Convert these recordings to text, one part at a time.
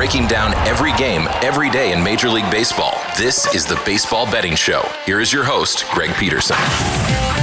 Breaking down every game, every day in Major League Baseball. This is the Baseball Betting Show. Here is your host, Greg Peterson.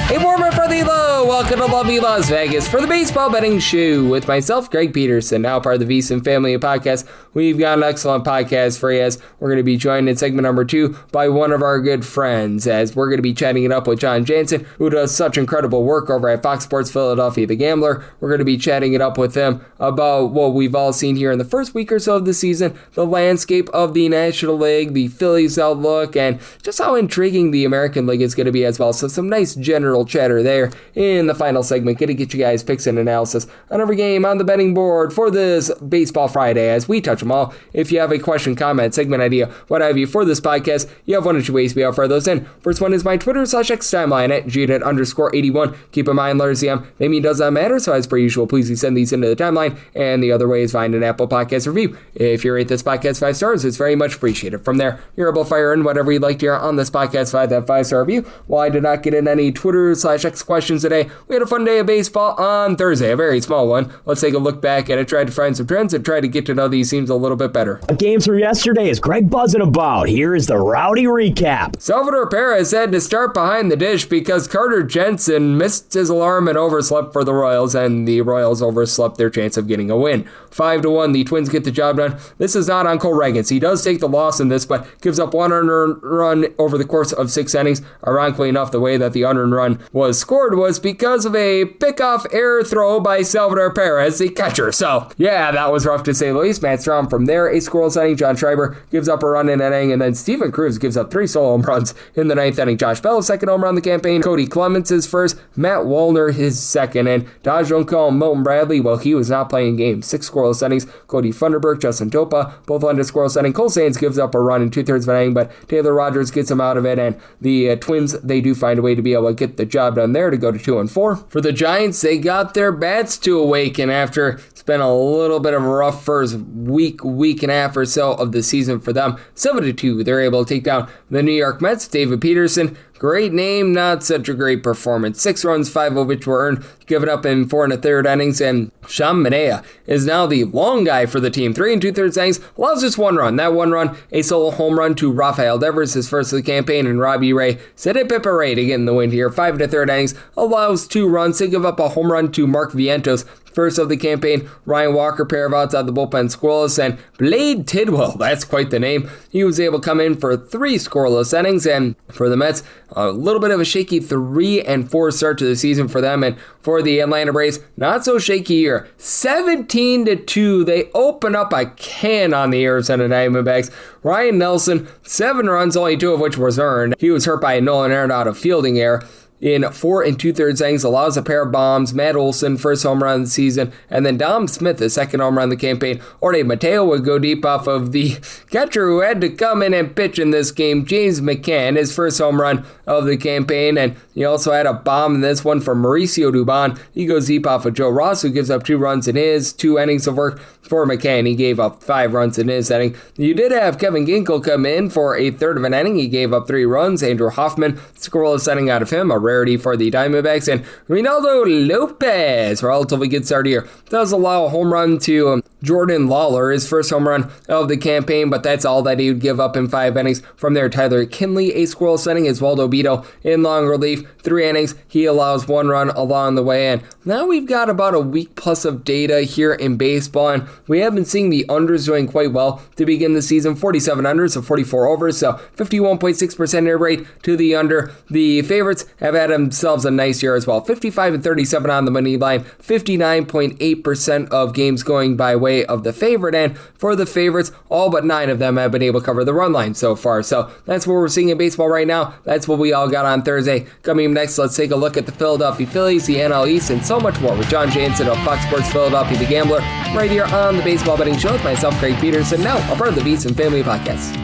Hey, warmer for the low. Welcome to lovely Las Vegas for the Baseball Betting Show with myself, Greg Peterson, now part of the VSiN family of podcasts. We've got an excellent podcast for you as we're going to be joined in segment number 2 by one of our good friends as we're going to be chatting it up with Jon Jansen, who does such incredible work over at Fox Sports Philadelphia, the Gambler. We're going to be chatting it up with him about what we've all seen here in the first week or so of the season, the landscape of the National League, the Phillies outlook, and just how intriguing the American League is going to be as well. So some nice general chatter there in the final segment. Going to get you guys picks and analysis on every game on the betting board for this Baseball Friday as we touch them all. If you have a question, comment, segment idea, what have you for this podcast, you have one or two ways to be able to fire those in. First one is my Twitter/X timeline at GNet_81. Keep in mind, letters CM, name does not matter, so as per usual, please send these into the timeline. And the other way is find an Apple Podcast review. If you rate this podcast 5 stars, it's very much appreciated. From there, you're able to fire in whatever you'd like to hear on this podcast by that 5-star review. While I did not get in any Twitter/X questions today, we had a fun day of baseball on Thursday, a very small one. Let's take a look back at it, try to find some trends, and try to get to know these teams a little bit better. Games from yesterday is Greg buzzing about. Here is the rowdy recap. Salvador Perez had to start behind the dish because Jon Jansen missed his alarm and overslept for the Royals, and the Royals overslept their chance of getting a win. 5-1, the Twins get the job done. This is not on Cole Reagans. He does take the loss in this, but gives up one unearned run over the course of 6 innings. Ironically enough, the way that the unearned run was scored was because of a pickoff error throw by Salvador Perez, the catcher. So, yeah, that was rough to say the least. Matt Strahm from there, a scoreless inning. John Schreiber gives up a run in an inning, and then Steven Cruz gives up 3 solo home runs in the 9th inning. Josh Bell's second home run of the campaign. Cody Clemens his first. Matt Wallner his second. And Dodge Junko and Milton Bradley, well, he was not playing games. 6 scoreless innings. Cody Funderburk, Justin Topa, both led to scoreless inning. Cole Sands gives up a run in 2/3 of an inning, but Taylor Rogers gets him out of it, and the Twins, they do find a way to be able to get the job done there to go to 2-4. For the Giants, they got their bats to awaken after it's been a little bit of a rough first week and a half or so of the season for them. 7-2, they're able to take down the New York Mets. David Peterson, great name, not such a great performance. 6 runs, 5 of which were earned, given up in 4 1/3 innings, and Sean Manaea is now the long guy for the team. 3 2/3 innings, allows just 1 run. That 1 run, a solo home run to Rafael Devers, his first of the campaign, and Robbie Ray set a Pippa Ray to get in the win here. 5 1/3 innings, allows 2 runs to give up a home run to Mark Vientos, first of the campaign. Ryan Walker, pair of outs out of the bullpen, scoreless, and Blade Tidwell, that's quite the name. He was able to come in for 3 scoreless innings, and for the Mets, a little bit of a shaky 3-4 start to the season for them, and for the Atlanta Braves, not so shaky here. 17-2, they open up a can on the Arizona Diamondbacks. Ryan Nelson, 7 runs, only 2 of which was earned. He was hurt by a Nolan Arenado of fielding error. In 4 2/3 innings, allows a pair of bombs. Matt Olson, first home run of the season, and then Dom Smith, the second home run of the campaign. Jorge Mateo would go deep off of the catcher who had to come in and pitch in this game, James McCann, his first home run of the campaign, and he also had a bomb in this one from Mauricio Dubon. He goes deep off of Joe Ross, who gives up 2 runs in his 2 innings of work. For McCann, he gave up 5 runs in his inning. You did have Kevin Ginkel come in for 1/3 of an inning. He gave up 3 runs. Andrew Hoffman, scoreless inning out of him, a rarity for the Diamondbacks. And Reynaldo Lopez, relatively good start here, does allow a home run to Jordan Lawler, his first home run of the campaign, but that's all that he would give up in 5 innings. From there, Tyler Kinley, a scoreless inning. Oswaldo Beto in long relief, 3 innings. He allows 1 run along the way. And now we've got about a week plus of data here in baseball, and we have been seeing the unders doing quite well to begin the season. 47 unders of 44 overs, so 51.6% hit rate to the under. The favorites have had themselves a nice year as well. 55-37 on the money line, 59.8% of games going by way of the favorite, and for the favorites, all but 9 of them have been able to cover the run line so far. So that's what we're seeing in baseball right now. That's what we all got on Thursday. Coming up next, let's take a look at the Philadelphia Phillies, the NL East, and so much more with Jon Jansen of Fox Sports Philadelphia, the Gambler, right here on the Baseball Betting Show with myself, Greg Peterson, now a part of the VSiN family podcast.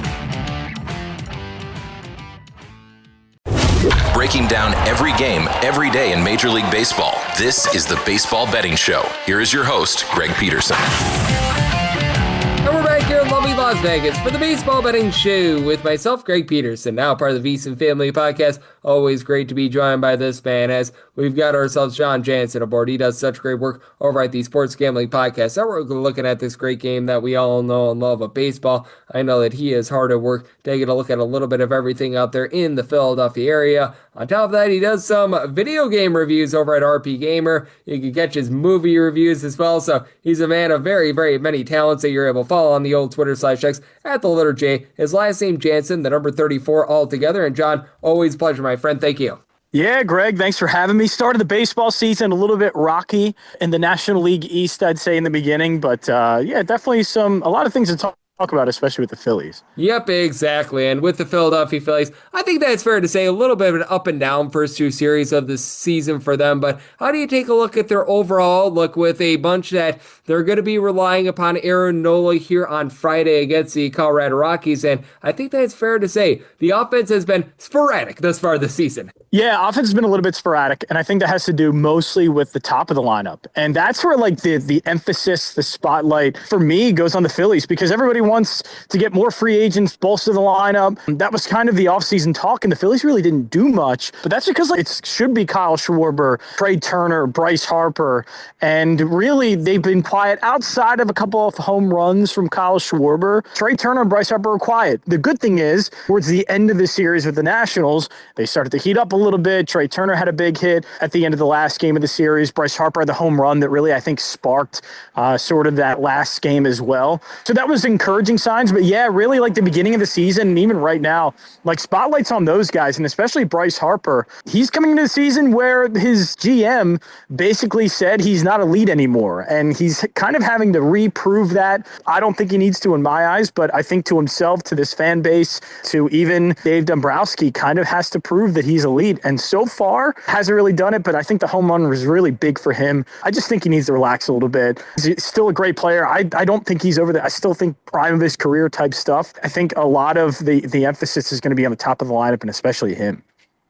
Breaking down every game, every day in Major League Baseball. This is the Baseball Betting Show. Here is your host, Greg Peterson. And we're back here in lovely Las Las Vegas for the Baseball Betting Show with myself, Greg Peterson, now part of the VSiN Family Podcast. Always great to be joined by this man as we've got ourselves Jon Jansen aboard. He does such great work over at the Sports Gambling Podcast. So we're looking at this great game that we all know and love of baseball. I know that he is hard at work taking a look at a little bit of everything out there in the Philadelphia area. On top of that, he does some video game reviews over at RP Gamer. You can catch his movie reviews as well. So he's a man of very, very many talents that you're able to follow on the old Twitter/X at the letter J. His last name Jansen, the number 34 altogether. And John, always a pleasure, my friend. Thank you. Yeah, Greg, thanks for having me. Started the baseball season a little bit rocky in the National League East, I'd say, in the beginning. But yeah, definitely a lot of things to talk about, especially with the Phillies. Yep, exactly. And with the Philadelphia Phillies, I think that's fair to say a little bit of an up and down first two series of the season for them. But how do you take a look at their overall look with a bunch that they're going to be relying upon Aaron Nola here on Friday against the Colorado Rockies? And I think that's fair to say the offense has been sporadic thus far this season. Yeah, offense has been a little bit sporadic, and I think that has to do mostly with the top of the lineup. And that's where like the emphasis, the spotlight for me goes on the Phillies, because everybody wants to get more free agents, bolster the lineup. That was kind of the offseason talk, and the Phillies really didn't do much. But that's because it should be Kyle Schwarber, Trey Turner, Bryce Harper, and really they've been quiet outside of a couple of home runs from Kyle Schwarber. Trey Turner and Bryce Harper are quiet. The good thing is, towards the end of the series with the Nationals, they started to heat up a little bit. Trey Turner had a big hit at the end of the last game of the series. Bryce Harper had the home run that really, I think, sparked sort of that last game as well. So that was encouraging signs. But yeah, really like the beginning of the season, and even right now, like spotlights on those guys, and especially Bryce Harper. He's coming into the season where his GM basically said he's not elite anymore, and he's kind of having to reprove that. I don't think he needs to in my eyes, but I think to himself, to this fan base, to even Dave Dombrowski, kind of has to prove that he's elite. And so far, hasn't really done it, but I think the home run was really big for him. I just think he needs to relax a little bit. He's still a great player. I don't think he's over there. I still think prime of his career type stuff. I think a lot of the emphasis is going to be on the top of the lineup, and especially him.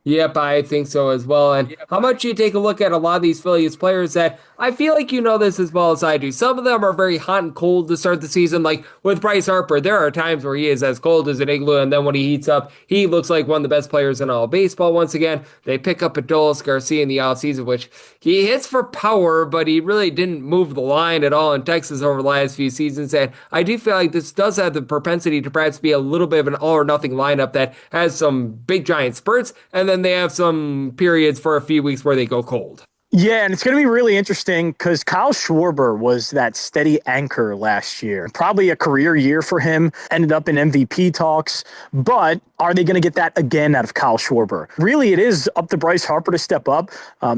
Yep, I think so as well. And how much you take a look at a lot of these Phillies players that I feel like you know this as well as I do. Some of them are very hot and cold to start the season. Like with Bryce Harper, there are times where he is as cold as an igloo, and then when he heats up, he looks like one of the best players in all baseball once again. They pick up Adolis Garcia in the offseason, which he hits for power, but he really didn't move the line at all in Texas over the last few seasons. And I do feel like this does have the propensity to perhaps be a little bit of an all-or-nothing lineup that has some big giant spurts, and then they have some periods for a few weeks where they go cold. Yeah, and it's going to be really interesting because Kyle Schwarber was that steady anchor last year. Probably a career year for him, ended up in MVP talks, but are they going to get that again out of Kyle Schwarber? Really, it is up to Bryce Harper to step up.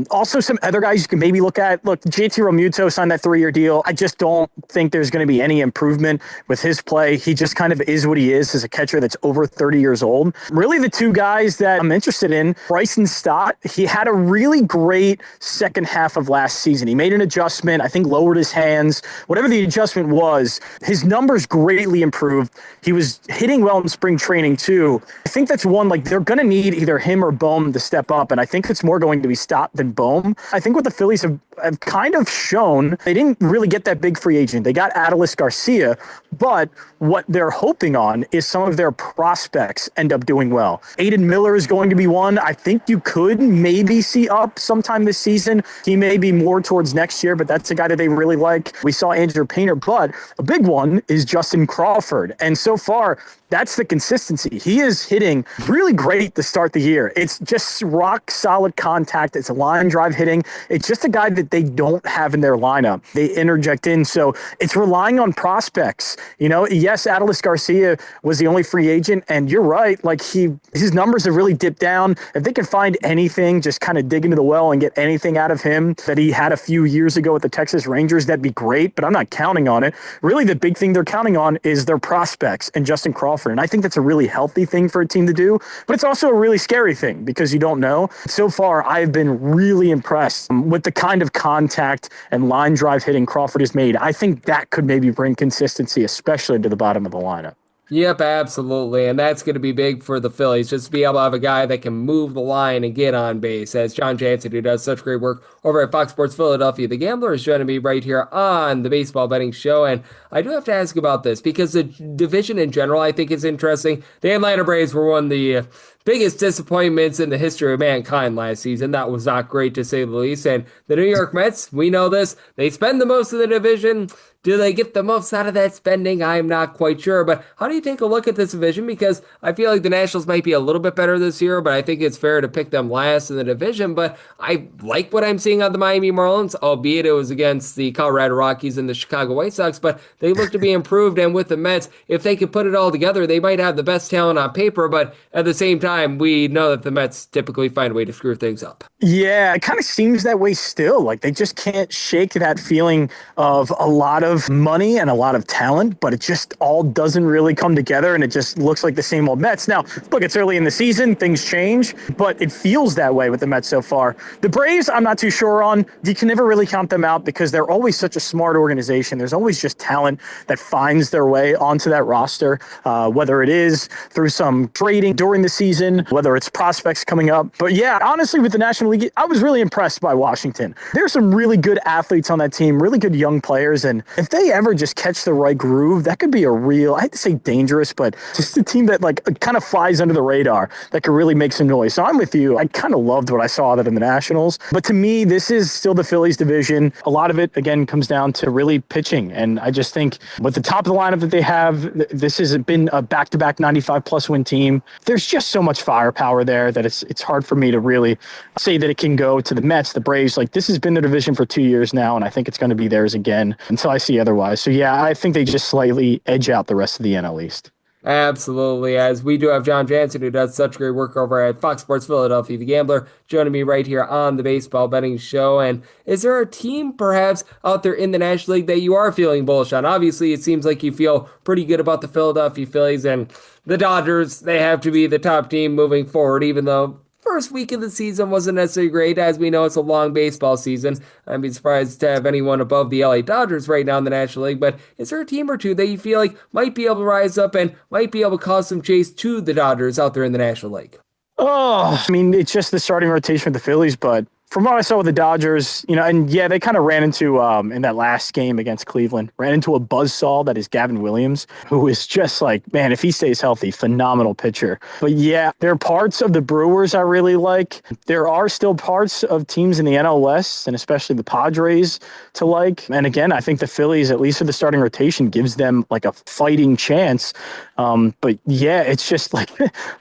Also, some other guys you can maybe look at. Look, JT Realmuto signed that 3-year deal. I just don't think there's going to be any improvement with his play. He just kind of is what he is as a catcher that's over 30 years old. Really, the two guys that I'm interested in, Bryson Stott, he had a really great second half of last season. He made an adjustment, I think lowered his hands. Whatever the adjustment was, his numbers greatly improved. He was hitting well in spring training too. I think that's one, like they're going to need either him or Bohm to step up, and I think it's more going to be Stott than Bohm. I think what the Phillies have kind of shown, they didn't really get that big free agent. They got Adolis Garcia, but what they're hoping on is some of their prospects end up doing well. Aiden Miller is going to be one I think you could maybe see up sometime this season. He may be more towards next year, but that's a guy that they really like. We saw Andrew Painter, but a big one is Justin Crawford. And so far, that's the consistency. He is hitting really great to start the year. It's just rock solid contact. It's a line drive hitting. It's just a guy that they don't have in their lineup. They interject in. So it's relying on prospects. You know, yes, Adolis Garcia was the only free agent, and you're right. Like his numbers have really dipped down. If they can find anything, just kind of dig into the well and get anything out of him that he had a few years ago with the Texas Rangers, that'd be great, but I'm not counting on it. Really, the big thing they're counting on is their prospects and Justin Crawford. And I think that's a really healthy thing for a team to do, but it's also a really scary thing because you don't know. So far, I've been really impressed with the kind of contact and line drive hitting Crawford has made. I think that could maybe bring consistency, especially to the bottom of the lineup. Yep, absolutely. And that's going to be big for the Phillies, just to be able to have a guy that can move the line and get on base, as Jon Jansen, who does such great work over at Fox Sports Philadelphia. The Gambler is joining me right here on the Baseball Betting Show. And I do have to ask about this because the division in general, I think, is interesting. The Atlanta Braves were one of the biggest disappointments in the history of mankind last season. That was not great, to say the least. And the New York Mets, we know this, they spend the most of the division. Do they get the most out of that spending? I'm not quite sure. But how do you take a look at this division? Because I feel like the Nationals might be a little bit better this year, but I think it's fair to pick them last in the division. But I like what I'm seeing on the Miami Marlins, albeit it was against the Colorado Rockies and the Chicago White Sox, but they look to be improved. And with the Mets, if they could put it all together, they might have the best talent on paper. But at the same time, we know that the Mets typically find a way to screw things up. Yeah, it kind of seems that way still. Like they just can't shake that feeling of a lot of money and a lot of talent, but it just all doesn't really come together, and it just looks like the same old Mets. Now, look, it's early in the season, things change, but it feels that way with the Mets so far. The Braves, I'm not too sure on. You can never really count them out because they're always such a smart organization. There's always just talent that finds their way onto that roster, whether it is through some trading during the season, whether it's prospects coming up. But yeah, honestly, with the National League, I was really impressed by Washington. There's some really good athletes on that team, really good young players, and if they ever just catch the right groove, that could be a real, I hate to say dangerous, but just a team that like kind of flies under the radar that could really make some noise. So I'm with you. I kind of loved what I saw that in the Nationals. But to me, this is still the Phillies division. A lot of it, again, comes down to really pitching. And I just think with the top of the lineup that they have, this has been a back-to-back 95-plus win team. There's just so much firepower there that it's hard for me to really say that it can go to the Mets, the Braves. Like, this has been the division for 2 years now, and I think it's going to be theirs again until I see otherwise. So yeah, I think they just slightly edge out the rest of the NL East. Absolutely, as we do have Jon Jansen, who does such great work over at Fox Sports Philadelphia, the Gambler, joining me right here on the Baseball Betting Show. And is there a team perhaps out there in the National League that you are feeling bullish on? Obviously, it seems like you feel pretty good about the Philadelphia Phillies, and the Dodgers, they have to be the top team moving forward, even though first week of the season wasn't necessarily great. As we know, it's a long baseball season. I'd be surprised to have anyone above the LA Dodgers right now in the National League, but is there a team or two that you feel like might be able to rise up and might be able to cause some chase to the Dodgers out there in the National League? Oh, I mean, it's just the starting rotation of the Phillies, but from what I saw with the Dodgers, and yeah, they kind of ran into, in that last game against Cleveland, ran into a buzzsaw that is Gavin Williams, who is just like, man, if he stays healthy, phenomenal pitcher. But yeah, there are parts of the Brewers I really like. There are still parts of teams in the NL West, and especially the Padres, to like. And again, I think the Phillies, at least for the starting rotation, gives them like a fighting chance. But yeah, it's just like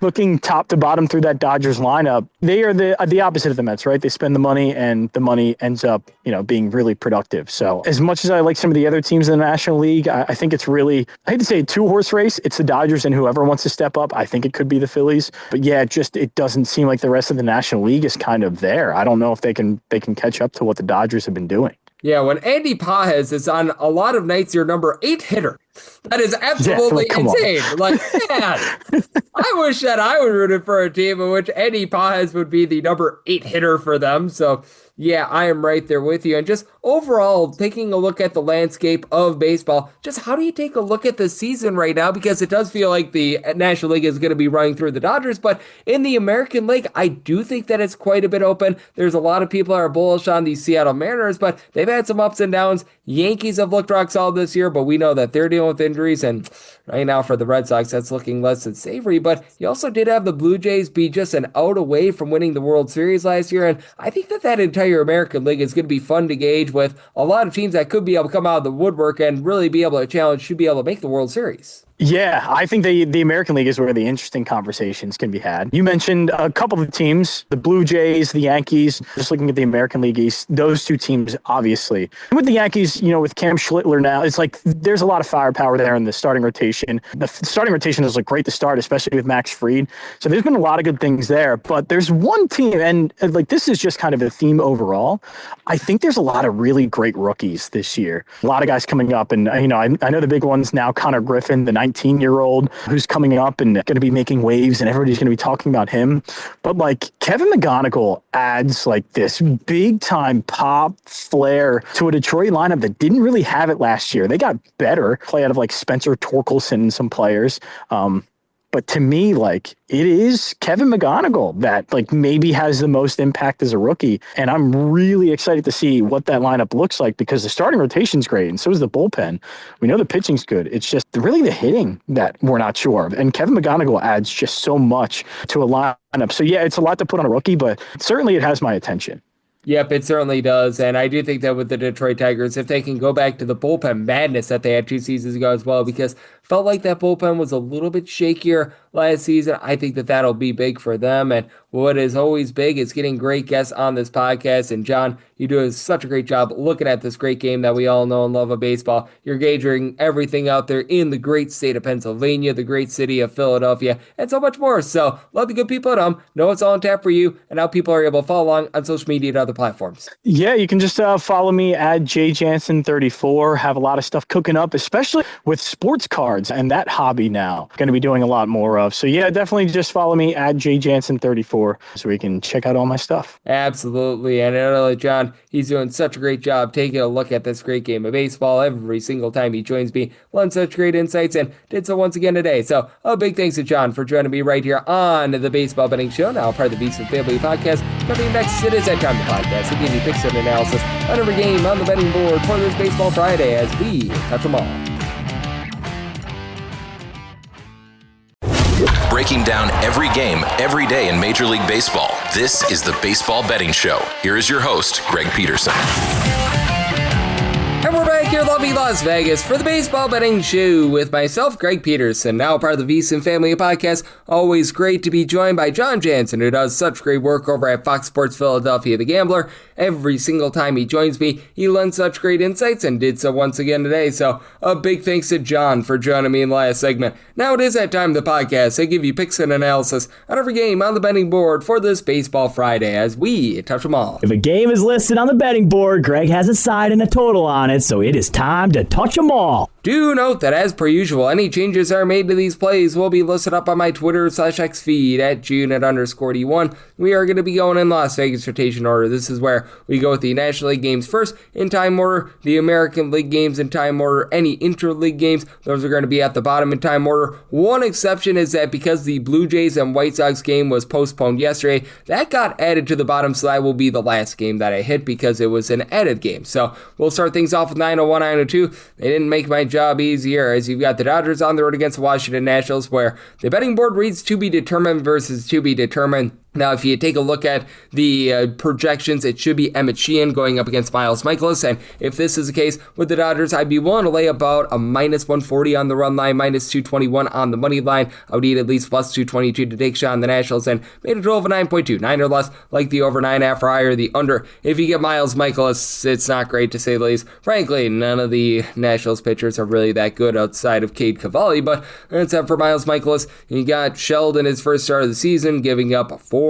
looking top to bottom through that Dodgers lineup. They are the opposite of the Mets, right? They spend the money, and the money ends up, being really productive. So as much as I like some of the other teams in the National League, I think it's really, I hate to say a two-horse race. It's the Dodgers and whoever wants to step up. I think it could be the Phillies. But yeah, it doesn't seem like the rest of the National League is kind of there. I don't know if they can catch up to what the Dodgers have been doing. Yeah, when Andy Pages is on a lot of nights your number 8 hitter, that is absolutely insane. Like, man, I wish that I would root for a team in which Andy Pages would be the number 8 hitter for them. So, yeah, I am right there with you. And just overall, taking a look at the landscape of baseball, just how do you take a look at the season right now? Because it does feel like the National League is going to be running through the Dodgers, but in the American League, I do think that it's quite a bit open. There's a lot of people that are bullish on the Seattle Mariners, but they've had some ups and downs. Yankees have looked rock solid this year, but we know that they're dealing with injuries, and right now for the Red Sox, that's looking less than savory. But you also did have the Blue Jays be just an out away from winning the World Series last year, and I think that entire American League is going to be fun to gauge with a lot of teams that could be able to come out of the woodwork and really be able to challenge, should be able to make the World Series. Yeah, I think the American League is where the interesting conversations can be had. You mentioned a couple of teams, the Blue Jays, the Yankees, just looking at the American League East, those two teams, obviously. And with the Yankees, with Cam Schlittler now, it's like there's a lot of firepower there in the starting rotation. The starting rotation is great to start, especially with Max Fried. So there's been a lot of good things there. But there's one team, and like this is just kind of a theme overall. I think there's a lot of really great rookies this year. A lot of guys coming up, and I know the big ones now, Connor Griffin, the 19-year-old who's coming up and going to be making waves, and everybody's going to be talking about him. But like Kevin McGonigal adds like this big time pop flair to a Detroit lineup that didn't really have it last year. They got better play out of like Spencer Torkelson and some players. But to me, like, it is Kevin McGonigal that, like, maybe has the most impact as a rookie. And I'm really excited to see what that lineup looks like, because the starting rotation's great, and so is the bullpen. We know the pitching's good. It's just really the hitting that we're not sure of. And Kevin McGonigal adds just so much to a lineup. So, yeah, it's a lot to put on a rookie, but certainly it has my attention. Yep, it certainly does. And I do think that with the Detroit Tigers, if they can go back to the bullpen madness that they had 2 seasons ago as well, because felt like that bullpen was a little bit shakier last season, I think that that'll be big for them. And what is always big is getting great guests on this podcast. And John, you do such a great job looking at this great game that we all know and love of baseball. You're gauging everything out there in the great state of Pennsylvania, the great city of Philadelphia, and so much more. So love the good people at home. Know it's all on tap for you, and how people are able to follow along on social media and other platforms. Yeah, you can just follow me at JJansen34. Have a lot of stuff cooking up, especially with sports cards and that hobby now. Going to be doing a lot more of. So yeah, definitely just follow me at JJansen34 so we can check out all my stuff. Absolutely. And I know John, he's doing such a great job taking a look at this great game of baseball every single time he joins me. Learned such great insights and did so once again today. So a big thanks to John for joining me right here on the Baseball Betting Show, now part of the Beast and Family Podcast. Coming next, it is that time the podcast to give you picks and analysis on every game on the betting board for this Baseball Friday as we touch them all. Breaking down every game, every day in Major League Baseball. This is the Baseball Betting Show. Here is your host, Greg Peterson. And we're back here in lovely Las Vegas for the Baseball Betting Show with myself, Greg Peterson, now part of the VSiN Family Podcast. Always great to be joined by Jon Jansen, who does such great work over at Fox Sports Philadelphia, The Gambler. Every single time he joins me, he lends such great insights and did so once again today. So a big thanks to John for joining me in the last segment. Now it is that time of the podcast. I give you picks and analysis on every game on the betting board for this Baseball Friday as we touch them all. If a game is listed on the betting board, Greg has a side and a total on it, so it is time to touch them all. Do note that, as per usual, any changes that are made to these plays will be listed up on my Twitter/X feed at June@_D1. We are going to be going in Las Vegas rotation order. This is where we go with the National League games first in time order, the American League games in time order, any interleague games, those are going to be at the bottom in time order. One exception is that because the Blue Jays and White Sox game was postponed yesterday, that got added to the bottom, so that will be the last game that I hit because it was an added game. So we'll start things off with 901, 902. They didn't make my job easier, as you've got the Dodgers on the road against the Washington Nationals, where the betting board reads to be determined versus to be determined. Now, if you take a look at the projections, it should be Emmett Sheehan going up against Miles Mikolas, and if this is the case with the Dodgers, I'd be willing to lay about a -140 on the run line, -221 on the money line. I would need at least +222 to take shot on the Nationals, and made a total of a 9.2, 9 or less, like the over 9.5 or higher, the under. If you get Miles Mikolas, it's not great to say the least. Frankly, none of the Nationals pitchers are really that good outside of Cade Cavalli, but except for Miles Mikolas, you got shelled in his first start of the season, giving up 4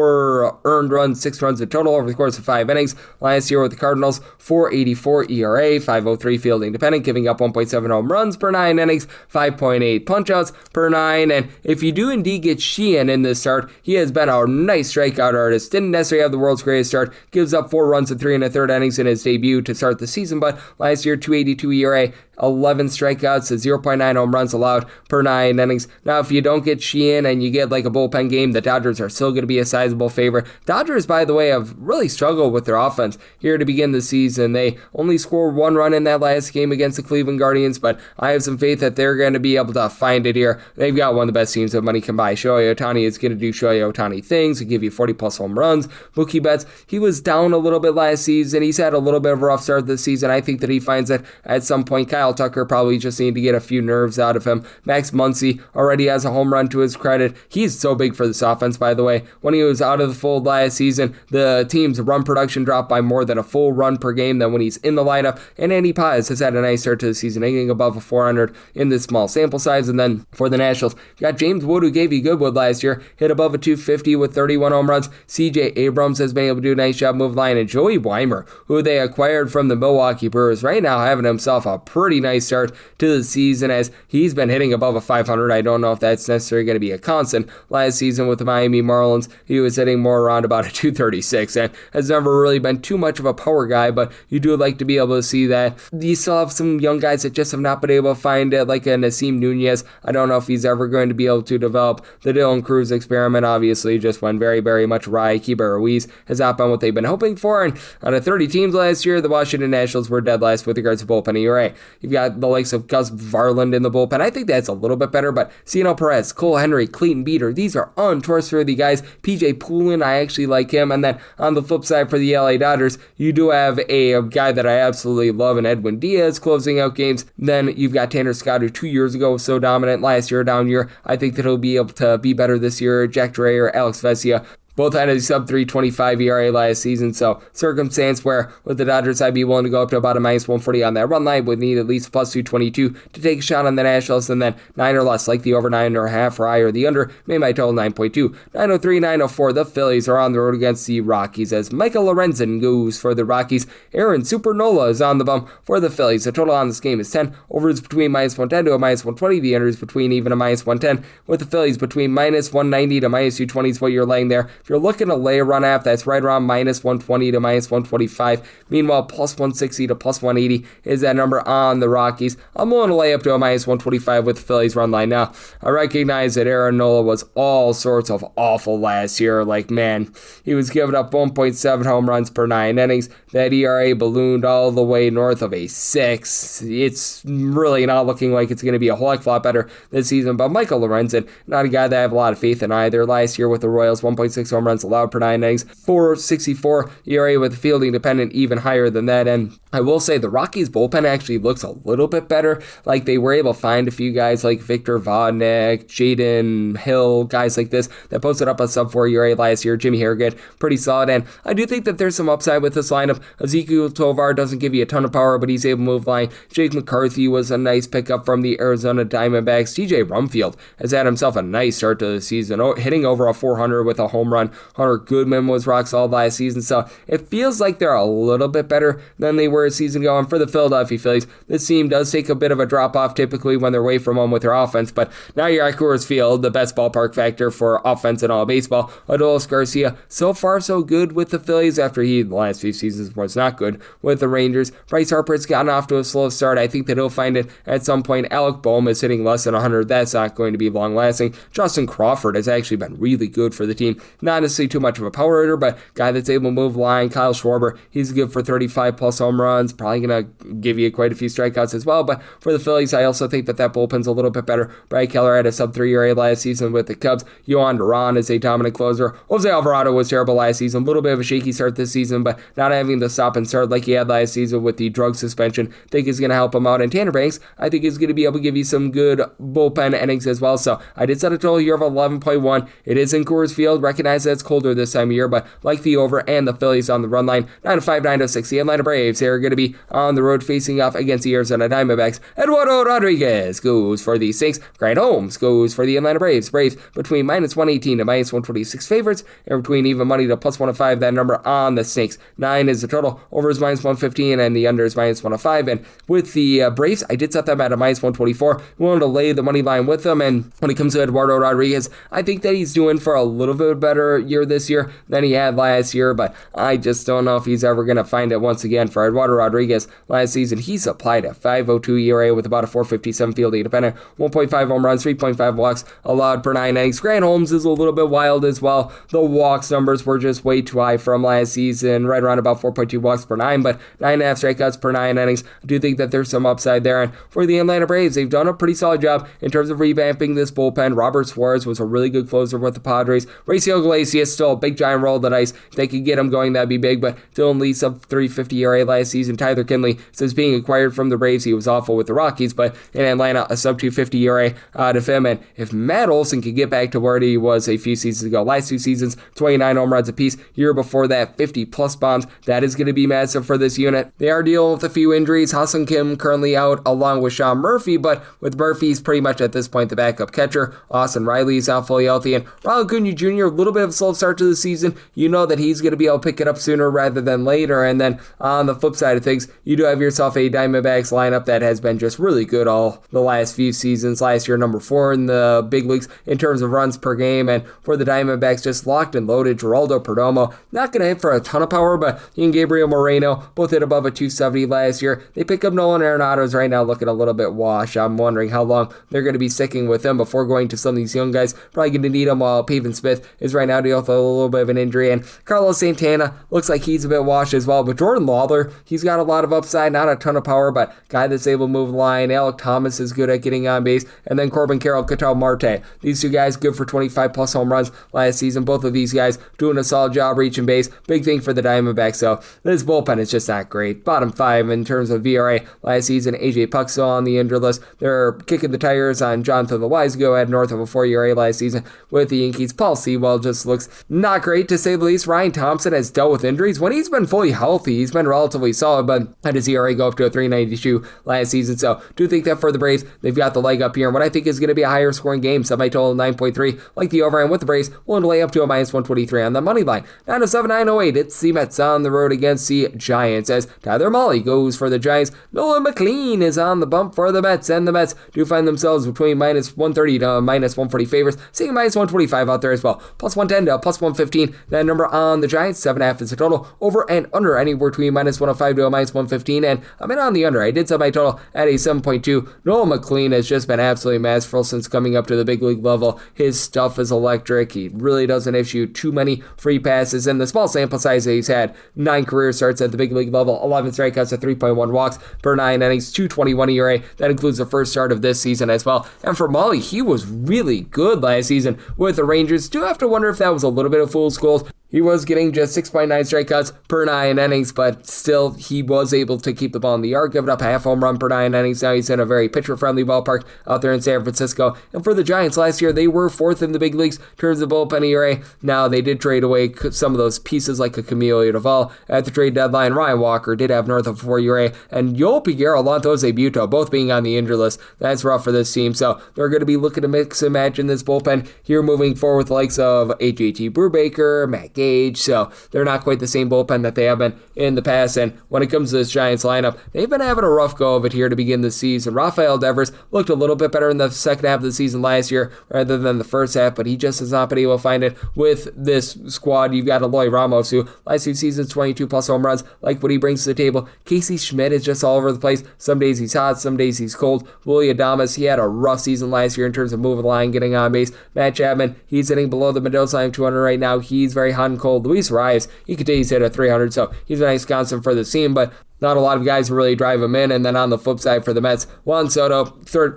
earned runs, 6 runs in total over the course of 5 innings. Last year with the Cardinals, 4.84 ERA, 5.03 fielding dependent, giving up 1.7 home runs per 9 innings, 5.8 punchouts per 9. And if you do indeed get Sheehan in this start, he has been a nice strikeout artist. Didn't necessarily have the world's greatest start. Gives up 4 runs in 3 1/3 innings in his debut to start the season, but last year 2.82 ERA, 11 strikeouts, 0.9 home runs allowed per 9 innings. Now, if you don't get Sheehan and you get like a bullpen game, the Dodgers are still going to be a sizable favorite. Dodgers, by the way, have really struggled with their offense here to begin the season. They only scored 1 run in that last game against the Cleveland Guardians, but I have some faith that they're going to be able to find it here. They've got one of the best teams that money can buy. Shohei Ohtani is going to do Shohei Ohtani things, give you 40-plus home runs. Mookie Betts, he was down a little bit last season. He's had a little bit of a rough start this season. I think that he finds that at some point Kyle Tucker probably just need to get a few nerves out of him. Max Muncy already has a home run to his credit. He's so big for this offense, by the way. When he was out of the fold last season, the team's run production dropped by more than a full run per game than when he's in the lineup, and Andy Paz has had a nice start to the season, hitting above a 400 in this small sample size. And then for the Nationals, you got James Wood, who gave you good wood last year, hit above a 250 with 31 home runs. CJ Abrams has been able to do a nice job moving line, and Joey Weimer, who they acquired from the Milwaukee Brewers, right now having himself a pretty nice start to the season as he's been hitting above a 500. I don't know if that's necessarily going to be a constant. Last season with the Miami Marlins, he was hitting more around about a 236 and has never really been too much of a power guy, but you do like to be able to see that. You still have some young guys that just have not been able to find it, like a Nasim Nunez. I don't know if he's ever going to be able to develop. The Dylan Cruz experiment obviously just went very, very much awry. Keibert Ruiz has not been what they've been hoping for, and out of 30 teams last year, the Washington Nationals were dead last with regards to bullpen ERA. You've got the likes of Gus Varland in the bullpen. I think that's a little bit better, but Ciano Perez, Cole Henry, Clayton Beater, these are untrustworthy guys. PJ Poulin, I actually like him. And then on the flip side for the LA Dodgers, you do have a guy that I absolutely love in Edwin Diaz closing out games. Then you've got Tanner Scott, who 2 years ago was so dominant. Last year, a down year. I think that he'll be able to be better this year. Jack Dreyer, Alex Vesia, both had a sub 3.25 ERA last season, so circumstance where with the Dodgers I'd be willing to go up to about a minus 140 on that run line, would need at least plus 222 to take a shot on the Nationals, and then 9 or less, like the over 9.5 or higher, the under, made my total 9.2. 903, 904, the Phillies are on the road against the Rockies as Michael Lorenzen goes for the Rockies. Aaron Supernola is on the bump for the Phillies. The total on this game is 10. Over is between minus 110 to a minus 120. The under is between even a minus 110, with the Phillies between minus 190 to minus 220 is what you're laying there. If you're looking to lay a run half, that's right around minus 120 to minus 125. Meanwhile, plus 160 to plus 180 is that number on the Rockies. I'm willing to lay up to a minus 125 with the Phillies run line. Now, I recognize that Aaron Nola was all sorts of awful last year. Like, man, he was giving up 1.7 home runs per 9 innings. That ERA ballooned all the way north of a 6. It's really not looking like it's going to be a whole heck of a lot better this season. But Michael Lorenzen, not a guy that I have a lot of faith in either. Last year with the Royals, 1.6 home runs allowed per 9 innings, 4.64 ERA with fielding dependent, even higher than that. And I will say the Rockies bullpen actually looks a little bit better. Like, they were able to find a few guys like Victor Vodnik, Jaden Hill, guys like this that posted up a sub 4 ERA last year. Jimmy Harrigan, pretty solid. And I do think that there's some upside with this lineup. Ezekiel Tovar doesn't give you a ton of power, but he's able to move line. Jake McCarthy was a nice pickup from the Arizona Diamondbacks. TJ Rumfield has had himself a nice start to the season, hitting over a 400 with a home run. Hunter Goodman was rock solid last season, so it feels like they're a little bit better than they were a season ago. And for the Philadelphia Phillies, this team does take a bit of a drop off typically when they're away from home with their offense, but now you're at Coors Field, the best ballpark factor for offense in all baseball. Adolis Garcia, so far so good with the Phillies after he, the last few seasons, was not good with the Rangers. Bryce Harper's gotten off to a slow start. I think that he'll find it at some point. Alec Boehm is hitting less than 100. That's not going to be long lasting. Justin Crawford has actually been really good for the team. Not necessarily too much of a power hitter, but guy that's able to move line. Kyle Schwarber, he's good for 35 plus home runs. Probably going to give you quite a few strikeouts as well. But for the Phillies, I also think that bullpen's a little bit better. Brad Keller had a sub 3 ERA last season with the Cubs. Yohan Duran is a dominant closer. Jose Alvarado was terrible last season. A little bit of a shaky start this season, but not having the stop and start like he had last season with the drug suspension, I think is going to help him out. And Tanner Banks, I think, is going to be able to give you some good bullpen innings as well. So I did set a total here of 11.1. It is in Coors Field. Recognize that it's colder this time of year, but like the over and the Phillies on the run line, 905, 906. The Atlanta Braves, they're going to be on the road facing off against the Arizona Diamondbacks. Eduardo Rodriguez goes for the Saints. Grant Holmes goes for the Atlanta Braves. Braves between minus 118 to minus 126 favorites, and between even money to plus 105. That number on the Snakes. 9 is the total. Over is minus 115, and the under is minus 105. And with the Braves, I did set them at a minus 124. We wanted to lay the money line with them, and when it comes to Eduardo Rodriguez, I think that he's doing for a little bit better year this year than he had last year, but I just don't know if he's ever going to find it once again. For Eduardo Rodriguez, last season, he supplied a 5.02 ERA with about a 4.57 fielding dependent, 1.5 home runs, 3.5 walks allowed per 9 innings. Grant Holmes is a little bit wild as well. The walks numbers were just way too high from last season, right around about 4.2 walks per 9, but 9.5 strikeouts per 9 innings. I do think that there's some upside there. And for the Atlanta Braves, they've done a pretty solid job in terms of revamping this bullpen. Robert Suarez was a really good closer with the Padres. Raciel Iglesias, still a big giant roll of the dice. If they could get him going, that'd be big, but Dylan Lee sub 350 ERA last season. Tyler Kinley says being acquired from the Braves, he was awful with the Rockies, but in Atlanta, a sub 250 ERA out of him. And if Matt Olson could get back to where he was a few seasons ago, last 2 seasons, 29 home runs apiece, year before that, 50 plus bombs, that is going to be massive for this unit. They are dealing with a few injuries. Ha-Seong Kim currently out along with Sean Murphy, but with Murphy, he's pretty much at this point the backup catcher. Austin Riley is out fully healthy, and Ronald Acuna Jr., a little bit of a slow start to the season. You know that he's going to be able to pick it up sooner rather than later. And then on the flip side of things, you do have yourself a Diamondbacks lineup that has been just really good all the last few seasons. Last year, number 4 in the big leagues in terms of runs per game, and for the Diamondbacks, just locked and loaded. Geraldo Perdomo, not going to hit for a ton of power, but he and Gabriel Moreno both hit above a 270 last year. They pick up Nolan Arenado's right now looking a little bit washed. I'm wondering how long they're going to be sticking with him before going to some of these young guys. Probably going to need him while Pavin Smith is right now dealing with a little bit of an injury, and Carlos Santana looks like he's a bit washed as well. But Jordan Lawler, he's got a lot of upside, not a ton of power, but guy that's able to move the line. Alec Thomas is good at getting on base, and then Corbin Carroll, Ketel Marte. These 2 guys good for 25 plus home runs last season. Both of these guys doing a solid job reaching base. Big thing for the Diamondbacks, so this bullpen is just not great. Bottom 5 in terms of VRA last season. AJ Puck's still on the injured list. They're kicking the tires on Jonathan Loaizago, had north of a 4 ERA last season with the Yankees. Paul Sewell just looks not great, to say the least. Ryan Thompson has dealt with injuries. When he's been fully healthy, he's been relatively solid, but had his ERA go up to a 3.92 last season. So do think that for the Braves, they've got the leg up here. And what I think is going to be a higher scoring game, semi-total 9.3, like the over, and with the Braves, willing to lay up to a minus 123 on the money line. 907-908, it's the Mets on the road against the Giants as Tyler Mahle goes for the Giants. Nolan McLean is on the bump for the Mets, and the Mets do find themselves between minus 130 to minus 140 favors, seeing minus 125 out there as well. Plus 110 to plus 115, that number on the Giants, 7.5 is the total. Over and under anywhere between minus 105 to a minus 115, and I'm in on the under. I did set my total at a 7.2. Nolan McLean has just been absolutely masterful since coming up to the big league level. His stuff is electric. He really doesn't issue too many free passes, and the small sample size that he's had, 9 career starts at the big league level, 11 strikeouts at 3.1 walks per 9 innings, 221 ERA. That includes the first start of this season as well. And for Mahle, he was really good last season with the Rangers. Do have to wonder if that was a little bit of fool's gold. He was getting just 6.9 strikeouts per 9 innings, but still, he was able to keep the ball in the yard, giving up a half home run per 9 innings. Now he's in a very pitcher-friendly ballpark out there in San Francisco. And for the Giants last year, they were 4th in the big leagues in terms of bullpen ERA. Now, they did trade away some of those pieces like a Camilo Doval at the trade deadline. Ryan Walker did have north of 4 ERA, and Yoel Figueroa, Alonso Buto, both being on the injury list. That's rough for this team, so they're going to be looking to mix and match in this bullpen here moving forward with the likes of AJT Brubaker, Matt Gage, so they're not quite the same bullpen that they have been in the past. And when it comes to this Giants lineup, they've been having a rough go of it here to begin the season. Rafael Devers looked a little bit better in the second half of the season last year rather than the first half, but he just has not been able to find it with this squad. You've got Eloy Ramos, who last 2 seasons, 22 plus home runs, like what he brings to the table. Casey Schmidt is just all over the place. Some days he's hot, some days he's cold. Willie Adames, he had a rough season last year in terms of moving the line, getting on base. Matt Chapman, he's hitting below the Mendoza line of 200 right now. He's very hot and cold. Luis Arias, he continues to hit at 300, so he's a nice constant for the team, but not a lot of guys really drive him in. And then on the flip side for the Mets, Juan Soto,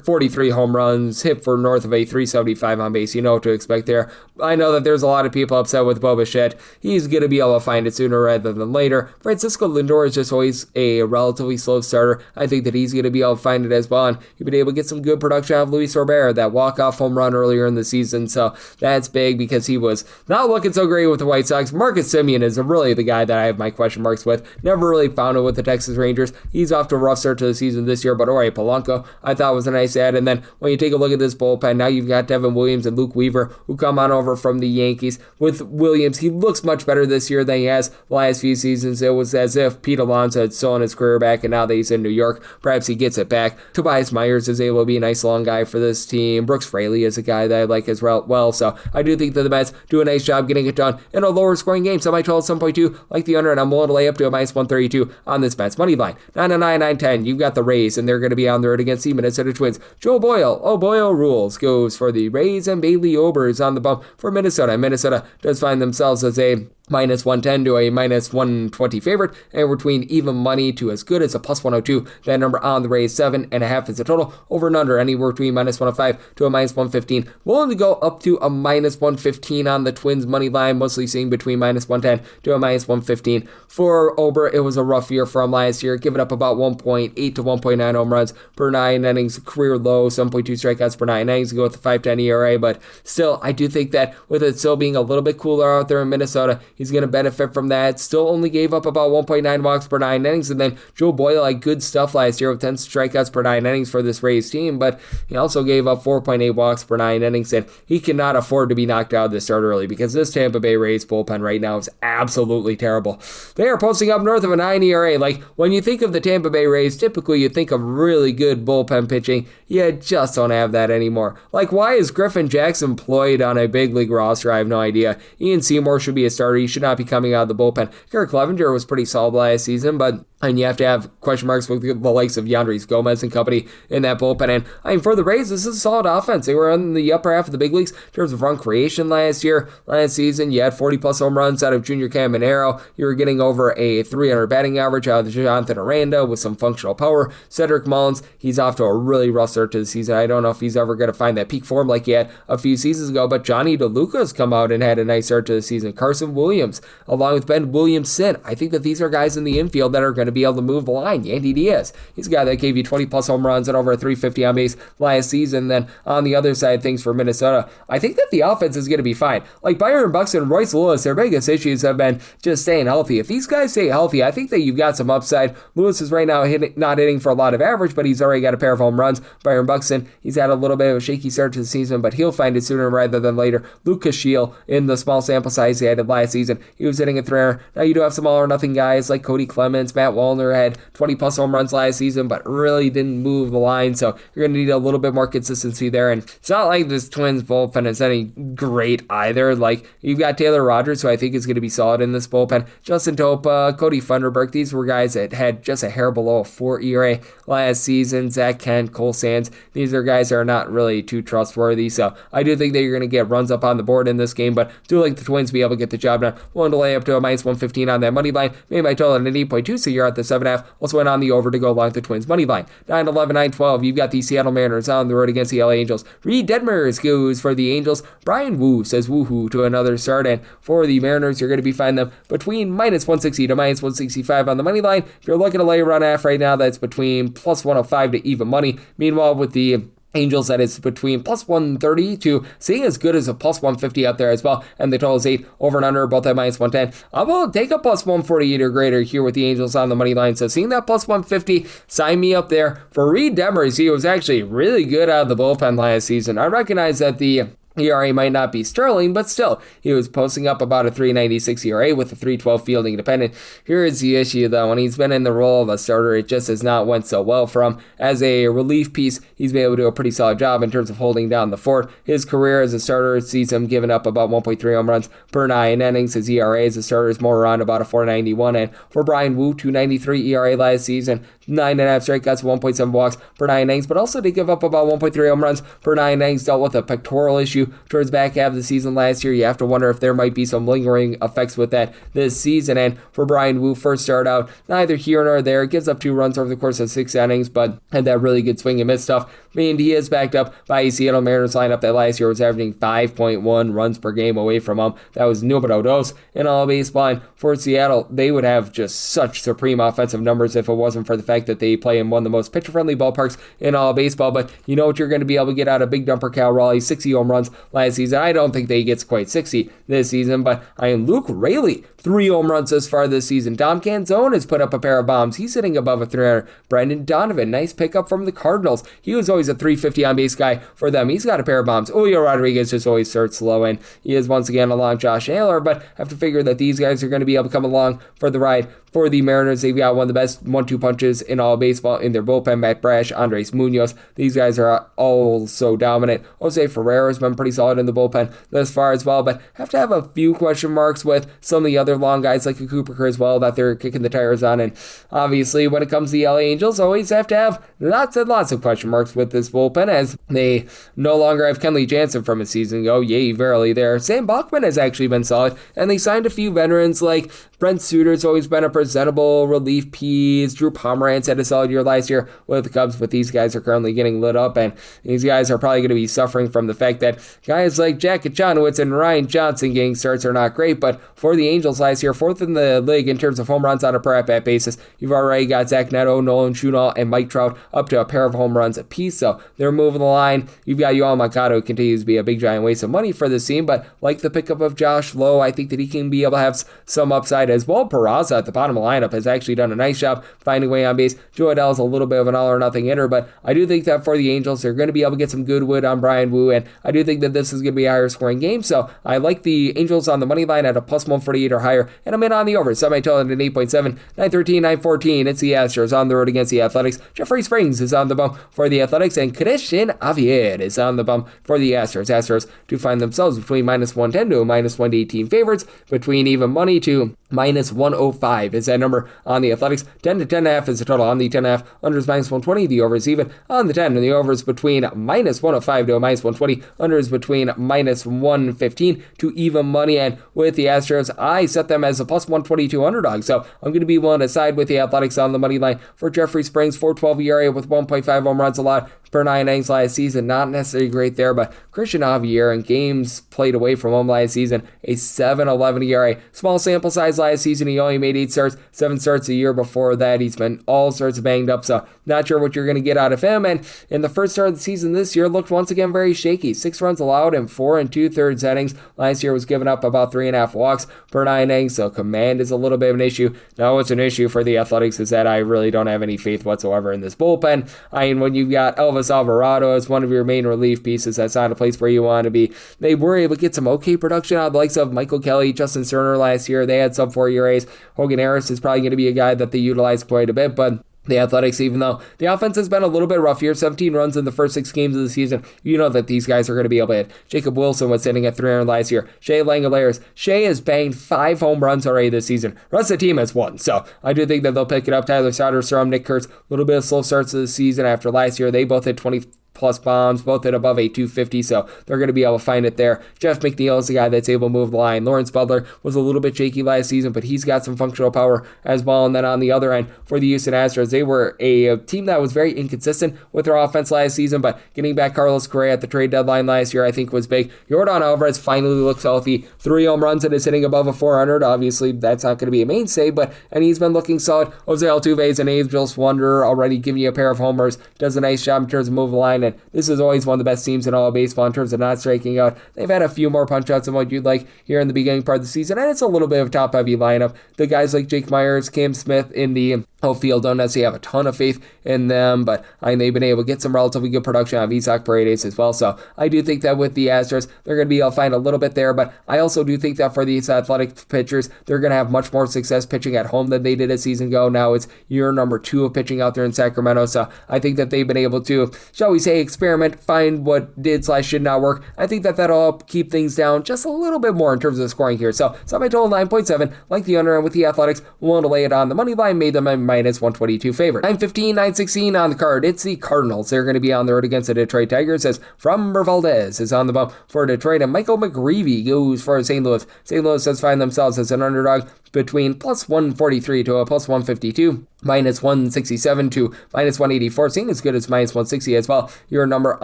43 home runs, hit for north of a 375 on base. You know what to expect there. I know that there's a lot of people upset with Bo Bichette. He's going to be able to find it sooner rather than later. Francisco Lindor is just always a relatively slow starter. I think that he's going to be able to find it as well, and he's been able to get some good production out of Luis Robert, that walk-off home run earlier in the season, so that's big because he was not looking so great with the White Sox. Marcus Semien is really the guy that I have my question marks with. Never really found it with the Texas Rangers. He's off to a rough start to the season this year, but Jorge Polanco I thought was a nice add. And then when you take a look at this bullpen, now you've got Devin Williams and Luke Weaver who come on over from the Yankees. With Williams, he looks much better this year than he has the last few seasons. It was as if Pete Alonso had stolen his career back, and now that he's in New York, perhaps he gets it back. Tobias Myers is able to be a nice long guy for this team. Brooks Fraley is a guy that I like as well, so I do think that the Mets do a nice job getting it done in a lower scoring game. Semi-total 7.2, like the under, and I'm willing to lay up to a minus 132 on this Mets money line. 909, 910, you've got the Rays, and they're going to be on the road against the Minnesota Twins. Joe Boyle rules, goes for the Rays, and Bailey Ober is on the bump for Minnesota. Minnesota does find themselves as a minus 110 to a minus 120 favorite, and between even money to as good as a plus 102. That number on the Rays, 7.5 is the total. Over and under anywhere between minus 105 to a minus 115. Willing to go up to a minus 115 on the Twins money line, mostly seeing between minus 110 to a minus 115. For Ober, it was a rough year for him last year, giving up about 1.8 to 1.9 home runs per 9 innings, career low, 7.2 strikeouts per 9 innings, to go with the 5.10 ERA, but still, I do think that with it still being a little bit cooler out there in Minnesota, he's going to benefit from that. Still only gave up about 1.9 walks per 9 innings, and then Joe Boyle had good stuff last year with 10 strikeouts per 9 innings for this Rays team, but he also gave up 4.8 walks per 9 innings, and he cannot afford to be knocked out of the start early because this Tampa Bay Rays bullpen right now is absolutely terrible. They are posting up north of a 9 ERA. Like, when you think of the Tampa Bay Rays, typically you think of really good bullpen pitching. You just don't have that anymore. Like, why is Griffin Jackson employed on a big league roster? I have no idea. Ian Seymour should be a starter. He should not be coming out of the bullpen. Garrett Clevenger was pretty solid last season, and you have to have question marks with the likes of Yandres Gomez and company in that bullpen. And I mean, for the Rays, this is a solid offense. They were in the upper half of the big leagues in terms of run creation last year. Last season, you had 40-plus home runs out of Junior Caminero. You were getting over a 300 batting average out of Jonathan Aranda with some functional power. Cedric Mullins, he's off to a really rough start to the season. I don't know if he's ever going to find that peak form like he had a few seasons ago, but Johnny DeLuca has come out and had a nice start to the season. Carson Williams, along with Ben Williamson. I think that these are guys in the infield that are going to be able to move the line. Yandy Diaz, he's a guy that gave you 20-plus home runs and over a 350 on base last season. Then on the other side, things for Minnesota, I think that the offense is going to be fine. Like Byron Buxton, Royce Lewis, their biggest issues have been just staying healthy. If these guys stay healthy, I think that you've got some upside. Lewis is right now not hitting for a lot of average, but he's already got a pair of home runs. Byron Buxton, he's had a little bit of a shaky start to the season, but he'll find it sooner rather than later. Luke Cashiel, in the small sample size he had last season, he was hitting a 300. Now you do have some all-or-nothing guys like Cody Clemens. Matt Wallner had 20-plus home runs last season, but really didn't move the line, so you're going to need a little bit more consistency there. And it's not like this Twins bullpen is any great either. Like, you've got Taylor Rogers, who I think is going to be solid in this bullpen. Justin Topa, Cody Funderburk, these were guys that had just a hair below a 4 ERA last season. Zach Kent, Cole Sands, these are guys that are not really too trustworthy, so I do think that you're going to get runs up on the board in this game, but do like the Twins to be able to get the job done. Willing to lay up to a minus 115 on that money line. Made my total at an 8.2, so you're at the 7.5. Also went on the over to go along with the Twins money line. 9-11, 9-12, you've got the Seattle Mariners on the road against the LA Angels. Reed Detmers goes for the Angels. Brian Wu says woohoo to another start, and for the Mariners, you're going to be finding them between minus 160 to minus 165 on the money line. If you're looking to lay around half right now, that's between plus 105 to even money. Meanwhile, with the Angels, that is between plus 130 to seeing as good as a plus 150 out there as well. And the total is 8, over and under, both at minus 110. I will take a plus 148 or greater here with the Angels on the money line. So seeing that plus 150, sign me up there. For Reed Detmers, he was actually really good out of the bullpen last season. I recognize that the ERA might not be sterling, but still, he was posting up about a 3.96 ERA with a 3.12 fielding independent. Here is the issue, though. When he's been in the role of a starter, it just has not went so well for him. As a relief piece, he's been able to do a pretty solid job in terms of holding down the fort. His career as a starter sees him giving up about 1.3 home runs per 9 innings. His ERA as a starter is more around about a 4.91, and for Brian Wu, 2.93 ERA last season, 9.5 strikeouts, 1.7 walks per 9 innings, but also did give up about 1.3 home runs per 9 innings. Dealt with a pectoral issue towards the back half of the season last year. You have to wonder if there might be some lingering effects with that this season. And for Brian Wu, first start out, neither here nor there. Gives up 2 runs over the course of 6 innings, but had that really good swing and miss stuff. And he is backed up by a Seattle Mariners lineup that last year was averaging 5.1 runs per game away from him. That was número dos in all baseball. And for Seattle, they would have just such supreme offensive numbers if it wasn't for the fact that they play in one of the most pitcher-friendly ballparks in all baseball. But you know what you're going to be able to get out of big dumper Cal Raleigh, 60 home runs last season. I don't think that he gets quite 60 this season, but I am Luke Raley, 3 home runs this far this season. Dom Canzone has put up a pair of bombs. He's hitting above a 300. Brendan Donovan, nice pickup from the Cardinals. He was always a 350 on base guy for them. He's got a pair of bombs. Julio Rodriguez just always starts slow, and he is once again along Josh Naylor, but I have to figure that these guys are going to be able to come along for the ride. For the Mariners, they've got one of the best 1-2 punches in all baseball in their bullpen. Matt Brash, Andres Munoz. These guys are all so dominant. Jose Ferreira's been pretty solid in the bullpen thus far as well, but have to have a few question marks with some of the other long guys like a Cooper Criswell that they're kicking the tires on. And obviously, when it comes to the LA Angels, always have to have lots and lots of question marks with this bullpen, as they no longer have Kenley Jansen from a season ago. Yay, verily there. Sam Bachman has actually been solid, and they signed a few veterans like Brent Suter's always been a presentable relief piece. Drew Pomeranz had a solid year last year with the Cubs, but these guys are currently getting lit up, and these guys are probably going to be suffering from the fact that guys like Jack Kachanowicz and Ryan Johnson getting starts are not great. But for the Angels last year, fourth in the league in terms of home runs on a per at-bat basis. You've already got Zach Neto, Nolan Schunall, and Mike Trout up to a pair of home runs apiece, so they're moving the line. You've got Yoel Moncada, who continues to be a big giant waste of money for this team, but like the pickup of Josh Lowe, I think that he can be able to have some upside as well. Peraza at the bottom of the lineup has actually done a nice job finding a way on base. Joe Adell is a little bit of an all-or-nothing hitter, but I do think that for the Angels, they're going to be able to get some good wood on Brian Wu, and I do think that this is going to be a higher scoring game, so I like the Angels on the money line at a plus 148 or higher, and I'm in on the over. Semi-total at an 8.7, 913, 914. It's the Astros on the road against the Athletics. Jeffrey Springs is on the bump for the Athletics, and Christian Javier is on the bump for the Astros. Astros to find themselves between minus 110 to minus 118 favorites, between even money to minus 105 is that number on the Athletics. 10 to 10.5 is the total on the 10.5. Under is minus 120. The over is even on the 10, and the over is between minus 105 to minus 120. Under is between minus 115 to even money. And with the Astros, I set them as a plus 122 underdog. So I'm going to be willing to side with the Athletics on the money line. For Jeffrey Springs, 4.12 ERA with 1.5 home runs allowed per 9 innings last season. Not necessarily great there, but Christian Javier in games played away from home last season, a 7.11 ERA. Small sample size last season. He only made 8 starts, 7 starts a year before that. He's been all sorts of banged up, so not sure what you're going to get out of him. And in the first start of the season this year, looked once again very shaky. 6 runs allowed in 4 2/3 innings. Last year was giving up about 3.5 walks per 9 innings, so command is a little bit of an issue. Now what's an issue for the Athletics is that I really don't have any faith whatsoever in this bullpen. I mean, when you've got Elvis Alvarado as one of your main relief pieces, that's not a place where you want to be. They were able to get some okay production out of the likes of Michael Kelly, Justin Cerner last year. They had sub 4 ERAs. Hogan Harris is probably going to be a guy that they utilize quite a bit, but the Athletics, even though the offense has been a little bit rough here, 17 runs in the first 6 games of the season, you know that these guys are going to be able to hit. Jacob Wilson was sitting at 300 last year. Shea Langoliers. Shea has banged 5 home runs already this season. The rest of the team has 1, so I do think that they'll pick it up. Tyler Soderstrom, Nick Kurtz, a little bit of slow starts of the season after last year. They both hit 20 plus bombs, both at above a 250, so they're going to be able to find it there. Jeff McNeil is the guy that's able to move the line. Lawrence Butler was a little bit shaky last season, but he's got some functional power as well. And then on the other end, for the Houston Astros, they were a team that was very inconsistent with their offense last season, but getting back Carlos Correa at the trade deadline last year, I think was big. Yordan Alvarez finally looks healthy. 3 home runs and is hitting above a 400. Obviously, that's not going to be a mainstay, and he's been looking solid. Jose Altuve is an Angels wonder, already giving you a pair of homers, does a nice job in terms of moving the line, and this is always one of the best teams in all of baseball in terms of not striking out. They've had a few more punch-outs than what you'd like here in the beginning part of the season, and it's a little bit of a top-heavy lineup. The guys like Jake Myers, Cam Smith in the outfield don't necessarily have a ton of faith in them, but they've been able to get some relatively good production out of Isaac Paredes as well, so I do think that with the Astros, they're going to be able to find a little bit there, but I also do think that for these athletic pitchers, they're going to have much more success pitching at home than they did a season ago. Now it's year number 2 of pitching out there in Sacramento, so I think that they've been able to, shall we say, experiment, find what did/should not work. I think that that'll help keep things down just a little bit more in terms of the scoring here, so my total 9.7, like the under, and with the Athletics, willing to lay it on the money line, made them a minus 122 favorite. 9:15, 9:16 on the card. It's the Cardinals. They're going to be on the road against the Detroit Tigers, as Framber Valdez is on the bump for Detroit, and Michael McGreevy goes for St. Louis. St. Louis does find themselves as an underdog between plus 143 to a plus 152. Minus 167 to minus 184, seeing as good as minus 160 as well. Your number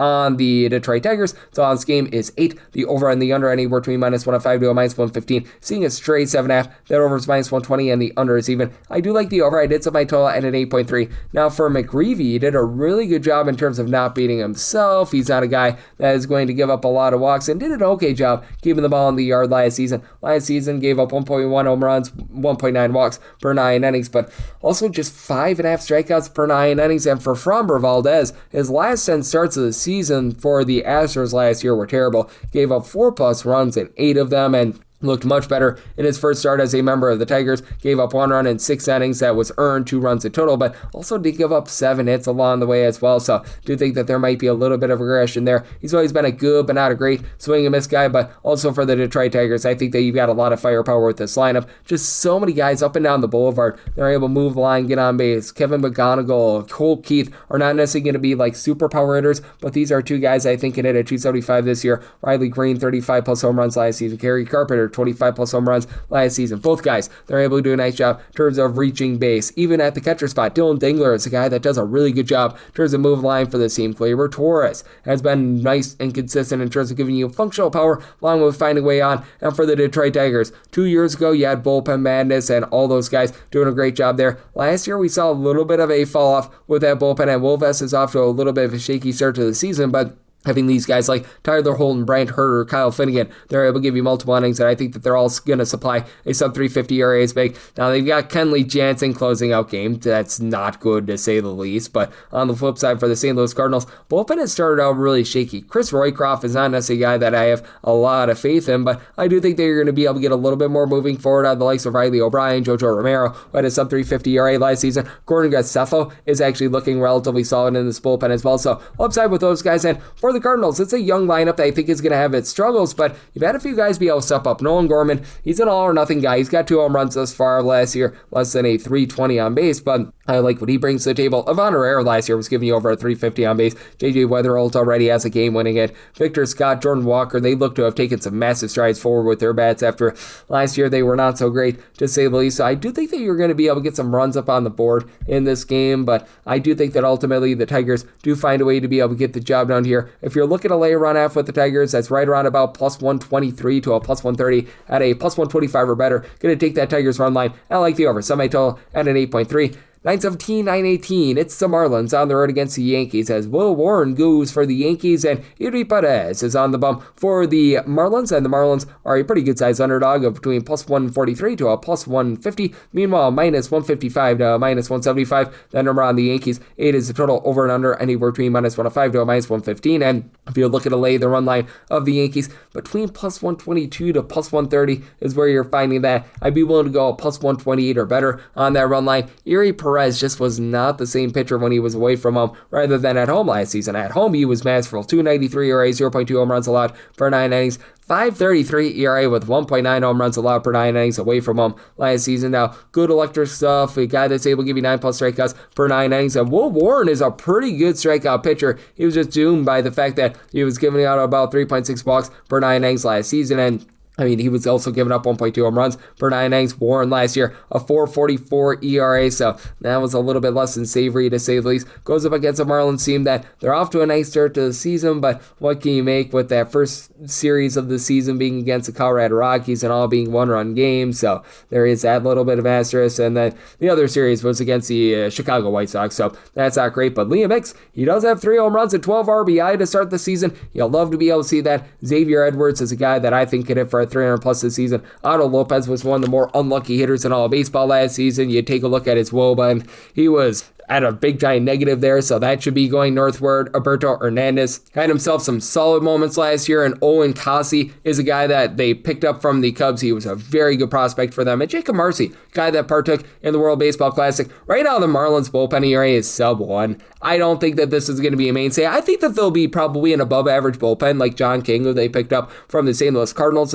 on the Detroit Tigers, so on this game is 8. The over and the under anywhere between minus 105 to a minus 115, seeing a straight 7.5. That over is minus 120 and the under is even. I do like the over. I did set my total at an 8.3. Now for McGreevy, he did a really good job in terms of not beating himself. He's not a guy that is going to give up a lot of walks, and did an okay job keeping the ball in the yard last season. Last season gave up 1.1 home runs, 1.9 walks per 9 innings, but also just 5.5 strikeouts per 9 innings. And for Framber Valdez, his last 10 starts of the season for the Astros last year were terrible. Gave up 4+ runs in 8 of them, and looked much better in his first start as a member of the Tigers, gave up 1 run in 6 innings that was earned, 2 runs in total, but also did give up 7 hits along the way as well, so do think that there might be a little bit of regression there. He's always been a good but not a great swing and miss guy, but also for the Detroit Tigers, I think that you've got a lot of firepower with this lineup. Just so many guys up and down the boulevard. They're able to move the line, get on base. Kevin McGonigal, Cole Keith are not necessarily going to be like super power hitters, but these are 2 guys I think can hit at 275 this year. Riley Green, 35 plus home runs last season. Kerry Carpenter, 25 plus home runs last season. Both guys, they're able to do a nice job in terms of reaching base. Even at the catcher spot, Dylan Dingler is a guy that does a really good job in terms of moving line for this team. Gleyber Torres has been nice and consistent in terms of giving you functional power along with finding a way on. And for the Detroit Tigers, 2 years ago, you had bullpen madness and all those guys doing a great job there. Last year, we saw a little bit of a fall off with that bullpen, and Wolves is off to a little bit of a shaky start to the season, but having these guys like Tyler Holton, Brant Herter, Kyle Finnegan, they're able to give you multiple innings, and I think that they're all going to supply a sub-350 ERA is big. Now, they've got Kenley Jansen closing out game. That's not good, to say the least, but on the flip side, for the St. Louis Cardinals, bullpen has started out really shaky. Chris Roycroft is not necessarily a guy that I have a lot of faith in, but I do think that you're going to be able to get a little bit more moving forward out of the likes of Riley O'Brien, JoJo Romero, who had a sub-350 ERA last season. Gordon Graceffo is actually looking relatively solid in this bullpen as well, so upside with those guys, and for the Cardinals, it's a young lineup that I think is going to have its struggles, but you've had a few guys be able to step up. Nolan Gorman, he's an all-or-nothing guy. He's got 2 home runs thus far last year, less than a 320 on base, but I like what he brings to the table. Ivan Herrera last year was giving you over a 350 on base. J.J. Weatherholt already has a game-winning hit. Victor Scott, Jordan Walker, they look to have taken some massive strides forward with their bats after last year. They were not so great, to say the least. So I do think that you're going to be able to get some runs up on the board in this game, but I do think that ultimately the Tigers do find a way to be able to get the job done here. If you're looking to lay a run off with the Tigers, that's right around about plus 123 to a plus 130 at a plus 125 or better. Going to take that Tigers run line. I like the over. Semi-total at an 8.3. 917, 918, it's the Marlins on the road against the Yankees as Will Warren goes for the Yankees and Eury Perez is on the bump for the Marlins, and the Marlins are a pretty good-sized underdog of between plus 143 to a plus 150. Meanwhile, minus 155 to minus 175. That number on the Yankees, 8 is the total over and under, anywhere between minus 105 to a minus 115. And if you're looking to lay the run line of the Yankees, between plus 122 to plus 130 is where you're finding that. I'd be willing to go plus 128 or better on that run line. Eury Perez just was not the same pitcher when he was away from home rather than at home last season. At home, he was masterful. 293 ERA, 0.2 home runs allowed per 9 innings. 5.33 ERA with 1.9 home runs allowed per 9 innings away from home last season. Now, good electric stuff. A guy that's able to give you 9 plus strikeouts per 9 innings. And Will Warren is a pretty good strikeout pitcher. He was just doomed by the fact that he was giving out about 3.6 walks per 9 innings last season. And he was also giving up 1.2 home runs per 9 innings. Warren last year, a 4.44 ERA, so that was a little bit less than savory, to say the least. Goes up against a Marlins team that they're off to a nice start to the season, but what can you make with that first series of the season being against the Colorado Rockies and all being one-run games? So there is that little bit of asterisk, and then the other series was against the Chicago White Sox, so that's not great. But Liam Hicks, he does have 3 home runs and 12 RBI to start the season. You'll love to be able to see that. Xavier Edwards is a guy that I think could hit for a 300 plus this season. Otto Lopez was one of the more unlucky hitters in all of baseball last season. You take a look at his WOBA, and he was at a big giant negative there, so that should be going northward. Alberto Hernandez had himself some solid moments last year, and Owen Cossey is a guy that they picked up from the Cubs. He was a very good prospect for them. And Jacob Marcy, guy that partook in the World Baseball Classic. Right now, the Marlins bullpen ERA is sub-1. I don't think that this is going to be a mainstay. I think that they'll be probably an above-average bullpen like John King, who they picked up from the St. Louis Cardinals.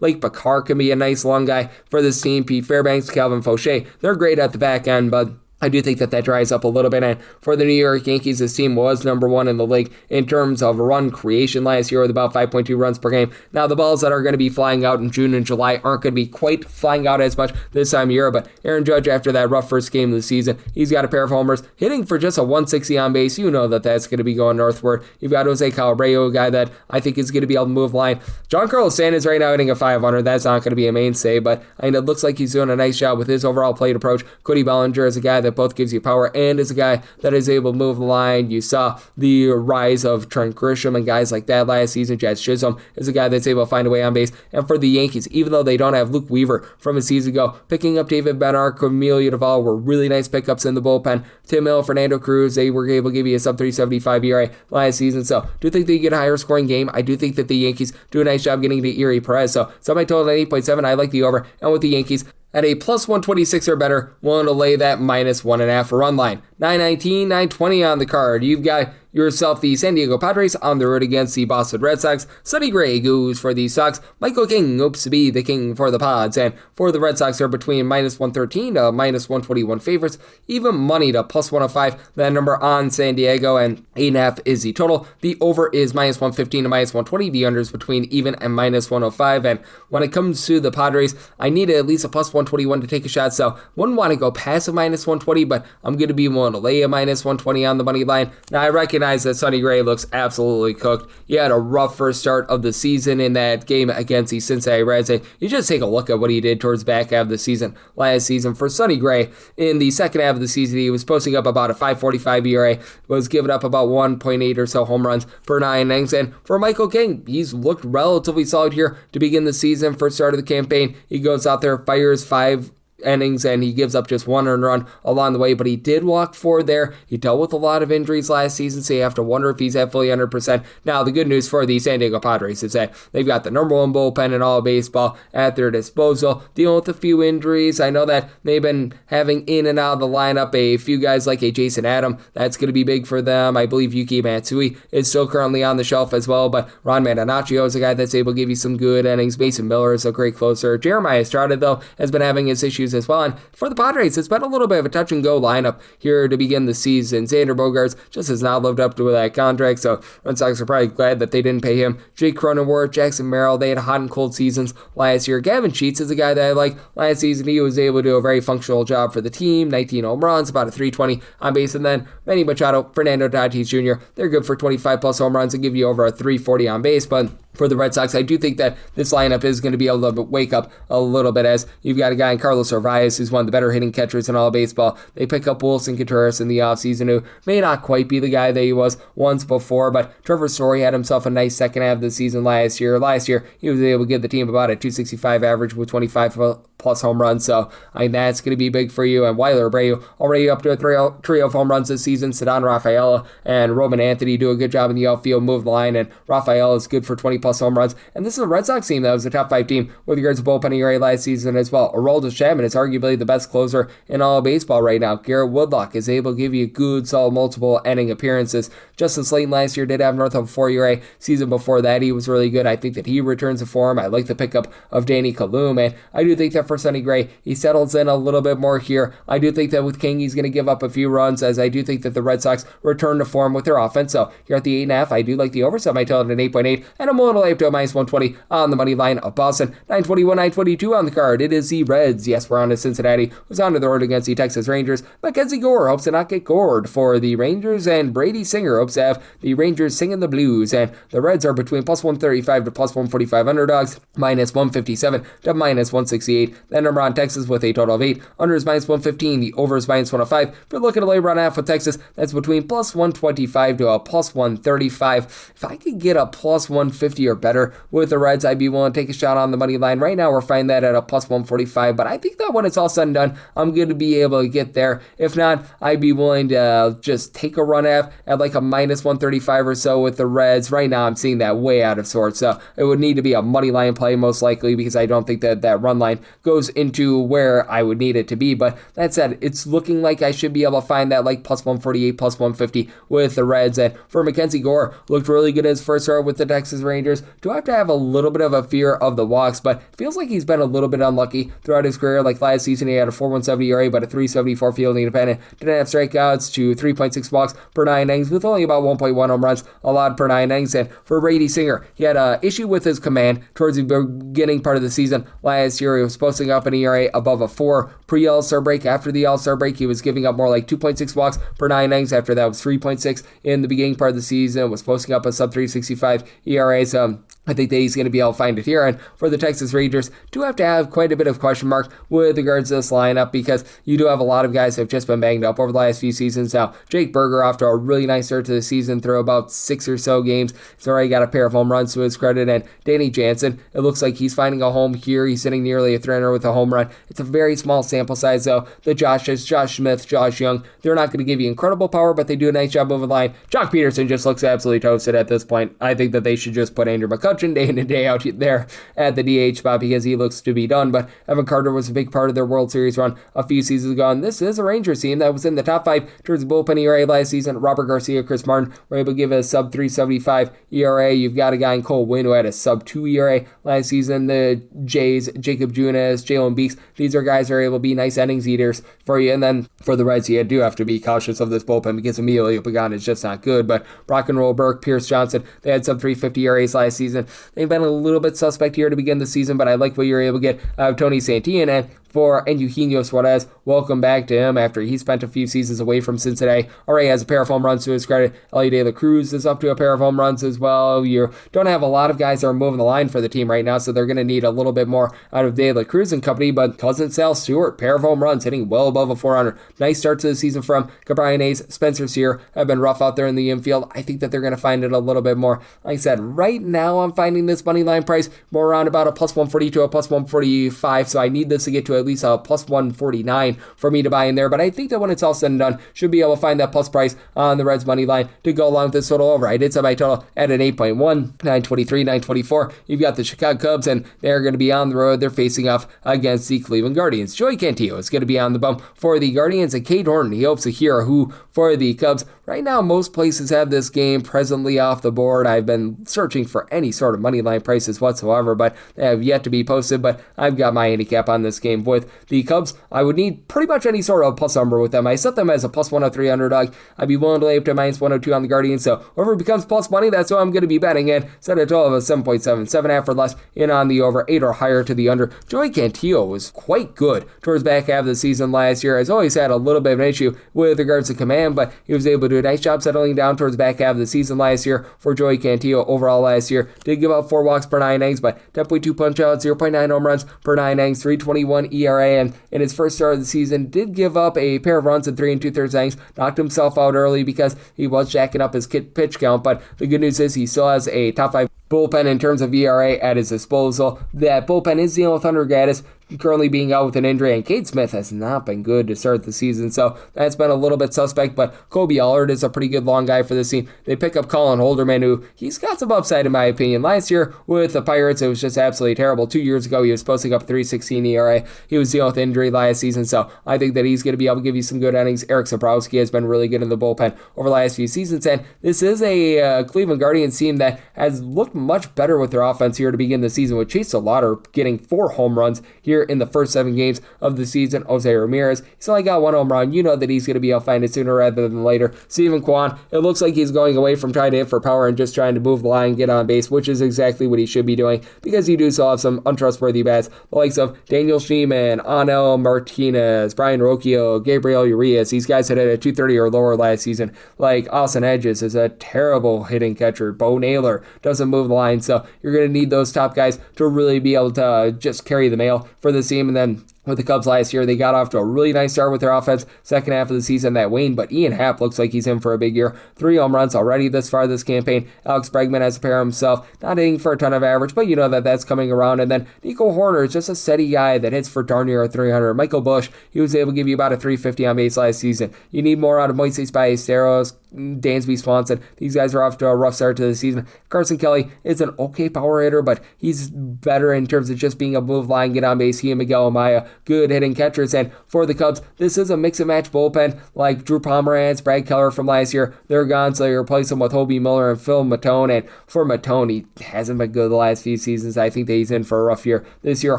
Lake Bakar can be a nice long guy for this team. Pete Fairbanks, Calvin Fauché, they're great at the back end, but I do think that dries up a little bit. And for the New York Yankees, this team was number 1 in the league in terms of run creation last year with about 5.2 runs per game. Now, the balls that are going to be flying out in June and July aren't going to be quite flying out as much this time of year, but Aaron Judge, after that rough first game of the season, he's got a pair of homers, hitting for just a 160 on base. You know that that's going to be going northward. You've got Jose Calabrillo, a guy that I think is going to be able to move the line. Giancarlo Stanton's right now hitting a 500. That's not going to be a mainstay, but it looks like he's doing a nice job with his overall plate approach. Cody Bellinger is a guy that that both gives you power and is a guy that is able to move the line. You saw the rise of Trent Grisham and guys like that last season. Jazz Chisholm is a guy that's able to find a way on base. And for the Yankees, even though they don't have Luke Weaver from a season ago, picking up David Bednar, Camilo Duvall were really nice pickups in the bullpen. Tim Hill, Fernando Cruz, they were able to give you a sub 375 ERA last season. So do think they get a higher scoring game. I do think that the Yankees do a nice job getting to Erie Perez. So my total at 8.7. I like the over. And with the Yankees, at a plus 126 or better, willing to lay that minus 1.5 run line. 919, 920 on the card. You've got yourself the San Diego Padres on the road against the Boston Red Sox. Sonny Gray goes for the Sox. Michael King hopes to be the king for the Pods. And for the Red Sox, they're between minus 113 to minus 121 favorites. Even money to plus 105. That number on San Diego, and 8.5 is the total. The over is minus 115 to minus 120. The under is between even and minus 105. And when it comes to the Padres, I need at least a plus 121 to take a shot. So wouldn't want to go past a minus 120, but I'm going to be willing to lay a minus 120 on the money line. Now, I recognize that Sonny Gray looks absolutely cooked. He had a rough first start of the season in that game against the Cincinnati Reds. And you just take a look at what he did towards the back half of the season last season. For Sonny Gray, in the second half of the season, he was posting up about a 5.45 ERA, was giving up about 1.8 or so home runs per 9 innings. And for Michael King, he's looked relatively solid here to begin the season. First start of the campaign, he goes out there, fires 5 innings, and he gives up just 1 earned run along the way, but he did walk 4 there. He dealt with a lot of injuries last season, so you have to wonder if he's at fully 100%. Now, the good news for the San Diego Padres is that they've got the number 1 bullpen in all of baseball at their disposal, dealing with a few injuries. I know that they've been having in and out of the lineup a few guys like a Jason Adam. That's going to be big for them. I believe Yuki Matsui is still currently on the shelf as well, but Ron Mandanaccio is a guy that's able to give you some good innings. Mason Miller is a great closer. Jeremiah Estrada, though, has been having his issues as well. And for the Padres, it's been a little bit of a touch and go lineup here to begin the season. Xander Bogaerts just has not lived up to that contract, so Red Sox are probably glad that they didn't pay him. Jake Cronenworth, Jackson Merrill, they had hot and cold seasons last year. Gavin Sheets is a guy that I like. Last season, he was able to do a very functional job for the team. 19 home runs, about a 320 on base, and then Manny Machado, Fernando Tatis Jr., they're good for 25 plus home runs and give you over a 340 on base, but for the Red Sox, I do think that this lineup is going to be able to wake up a little bit, as you've got a guy in Carlos Orvaez who's one of the better hitting catchers in all of baseball. They pick up Wilson Contreras in the offseason, who may not quite be the guy that he was once before, but Trevor Story had himself a nice second half of the season last year. Last year, he was able to give the team about a 265 average with 25 plus home runs, so I mean, that's going to be big for you. And Weiler Abreu already up to a trio of home runs this season. Ceddanne Rafaela and Roman Anthony do a good job in the outfield, move the line, and Rafaela is good for 20 plus home runs. And this is a Red Sox team that was a top 5 team with regards to bullpen ERA last season as well. Aroldis Chapman is arguably the best closer in all of baseball right now. Garrett Woodlock is able to give you good, solid, multiple inning appearances. Justin Slayton last year did have north of a 4 ERA. Season before that, he was really good. I think that he returns to form. I like the pickup of Danny Kalum, and I do think that for Sonny Gray, he settles in a little bit more here. I do think that with King, he's going to give up a few runs, as I do think that the Red Sox return to form with their offense. So here at the 8.5, I do like the over, so my total at 8.8, and I'm willing to lay up to a minus 120 on the money line of Boston. 921, 922 on the card. It is the Reds. Yes, we're on to Cincinnati, who's on to the road against the Texas Rangers. Mackenzie Gore hopes to not get gored for the Rangers, and Brady Singer hopes to have the Rangers singing the blues. And the Reds are between plus 135 to plus 145 underdogs, minus 157 to minus 168. That number on Texas with a total of 8. Under is minus 115. The over is minus 105. If you're looking to lay run half with Texas, that's between plus 125 to a plus 135. If I could get a plus 150 or better with the Reds, I'd be willing to take a shot on the money line. Right now, we're finding that at a plus 145, but I think that when it's all said and done, I'm going to be able to get there. If not, I'd be willing to just take a run at like a minus 135 or so with the Reds. Right now, I'm seeing that way out of sorts, so it would need to be a money line play most likely, because I don't think that that run line goes into where I would need it to be. But that said, it's looking like I should be able to find that like plus 148, plus 150 with the Reds. And for Mackenzie Gore, looked really good in his first start with the Texas Rangers. Do I have to have a little bit of a fear of the walks? But it feels like he's been a little bit unlucky throughout his career. Like last season, he had a 4.17 ERA, but a 3.74 fielding independent. Didn't have strikeouts to 3.6 walks per 9 innings, with only about 1.1 home runs allowed per 9 innings. And for Brady Singer, he had an issue with his command towards the beginning part of the season last year. He was posting up an ERA above a 4 pre-All-Star break. After the All-Star break, he was giving up more like 2.6 walks per 9 innings. After that was 3.6 in the beginning part of the season. Was posting up a sub 365 ERA. So I think that he's going to be able to find it here. And for the Texas Rangers, do have to have quite a bit of question mark with regards to this lineup because you do have a lot of guys who have just been banged up over the last few seasons. Now, Jake Berger off to a really nice start to the season through about 6 or so games. He's already got a pair of home runs to his credit. And Jon Jansen, it looks like he's finding a home here. He's hitting nearly a 300 with a home run. It's a very small sample size, though. The Joshes, Josh Smith, Josh Young, they're not going to give you incredible power, but they do a nice job moving the line. Jock Peterson just looks absolutely toasted at this point. I think that they should just put Andrew McCutchen day in and day out there at the DH spot because he looks to be done. But Evan Carter was a big part of their World Series run a few seasons ago, and this is a Rangers team that was in the top 5 towards the bullpen ERA last season. Robert Garcia, Chris Martin were able to give a sub 3.75 ERA. You've got a guy in Cole Winn who had a sub 2 ERA last season. The Jays, Jacob Junis, Jalen Beeks, these are guys who are able to be nice innings eaters for you. And then for the Reds, you do have to be cautious of this bullpen because Emilio Pagan is just not good. But Rock and Roll Burke, Pierce Johnson, they had sub 3.50 ERAs last season. They've been a little bit suspect here to begin the season, but I like what you're able to get out of Tony Santillan. And Eugenio Suarez, welcome back to him after he spent a few seasons away from Cincinnati. Already has a pair of home runs to his credit. Ellie De La Cruz is up to a pair of home runs as well. You don't have a lot of guys that are moving the line for the team right now, so they're going to need a little bit more out of De La Cruz and company, but Cousin Sal Stewart, pair of home runs, hitting well above a 400. Nice start to the season from Cabrian Hayes. Spencer Sear have been rough out there in the infield. I think that they're going to find it a little bit more. Like I said, right now I'm finding this money line price more around about a plus 140 to a plus 145, so I need this to get to at least a plus 149 for me to buy in there, but I think that when it's all said and done, should be able to find that plus price on the Reds money line to go along with this total over. I did set my total at an 8.1, 923, 924. You've got the Chicago Cubs, and they're going to be on the road. They're facing off against the Cleveland Guardians. Joey Cantillo is going to be on the bump for the Guardians, and Cade Horton, he hopes to hear who for the Cubs. Right now, most places have this game presently off the board. I've been searching for any sort of money line prices whatsoever, but they have yet to be posted, but I've got my handicap on this game with the Cubs. I would need pretty much any sort of plus number with them. I set them as a plus 103 underdog. I'd be willing to lay up to minus 102 on the Guardians, so whoever becomes plus money, that's what I'm going to be betting in. Set a total of a 7.7, 7.5 or less in on the over, 8 or higher to the under. Joey Cantillo was quite good towards the back half of the season last year. Has always had a little bit of an issue with regards to command, but he was able to do a nice job settling down towards the back half of the season last year for Joey Cantillo. Overall last year, did give up 4 walks per 9 innings, but 10.2 punch outs, 0.9 home runs per 9 innings, 3.21 ERA, and in his first start of the season, did give up a pair of runs in 3 2/3 innings, knocked himself out early because he was jacking up his pitch count, but the good news is he still has a top 5 bullpen in terms of ERA at his disposal. That bullpen is dealing with Hunter Gaddis currently being out with an injury, and Cade Smith has not been good to start the season, so that's been a little bit suspect, but Kobe Allard is a pretty good long guy for this team. They pick up Colin Holderman, who he's got some upside in my opinion. Last year with the Pirates, it was just absolutely terrible. 2 years ago, he was posting up 3.16 ERA. He was dealing with injury last season, so I think that he's going to be able to give you some good innings. Eric Sabrowski has been really good in the bullpen over the last few seasons, and this is a Cleveland Guardians team that has looked much better with their offense here to begin the season, with Chase Lauder getting 4 home runs here in the first 7 games of the season. Jose Ramirez, he's only got 1 home run. You know that he's going to be able to find it sooner rather than later. Steven Kwan, it looks like he's going away from trying to hit for power and just trying to move the line, get on base, which is exactly what he should be doing because you do still have some untrustworthy bats, the likes of Daniel Schneemann, Anel Martinez, Brian Rocchio, Gabriel Urias. These guys had hit a 230 or lower last season. Like Austin Hedges is a terrible hitting catcher. Bo Naylor doesn't move the line, so you're going to need those top guys to really be able to just carry the mail for the team. And then with the Cubs last year, they got off to a really nice start with their offense. Second half of the season, that waned, but Ian Happ looks like he's in for a big year. 3 home runs already this far this campaign. Alex Bregman has a pair himself, not hitting for a ton of average, but you know that that's coming around. And then Nico Horner is just a steady guy that hits for darn near a 300. Michael Busch, he was able to give you about a 350 on base last season. You need more out of Moises Ballesteros, Dansby Swanson. These guys are off to a rough start to the season. Carson Kelly is an okay power hitter, but he's better in terms of just being a move line, get on base. He and Miguel Amaya, good hitting catchers. And for the Cubs, this is a mix and match bullpen like Drew Pomeranz, Brad Keller from last year. They're gone, so you replace them with Hobie Miller and Phil Matone. And for Matone, he hasn't been good the last few seasons. I think that he's in for a rough year this year.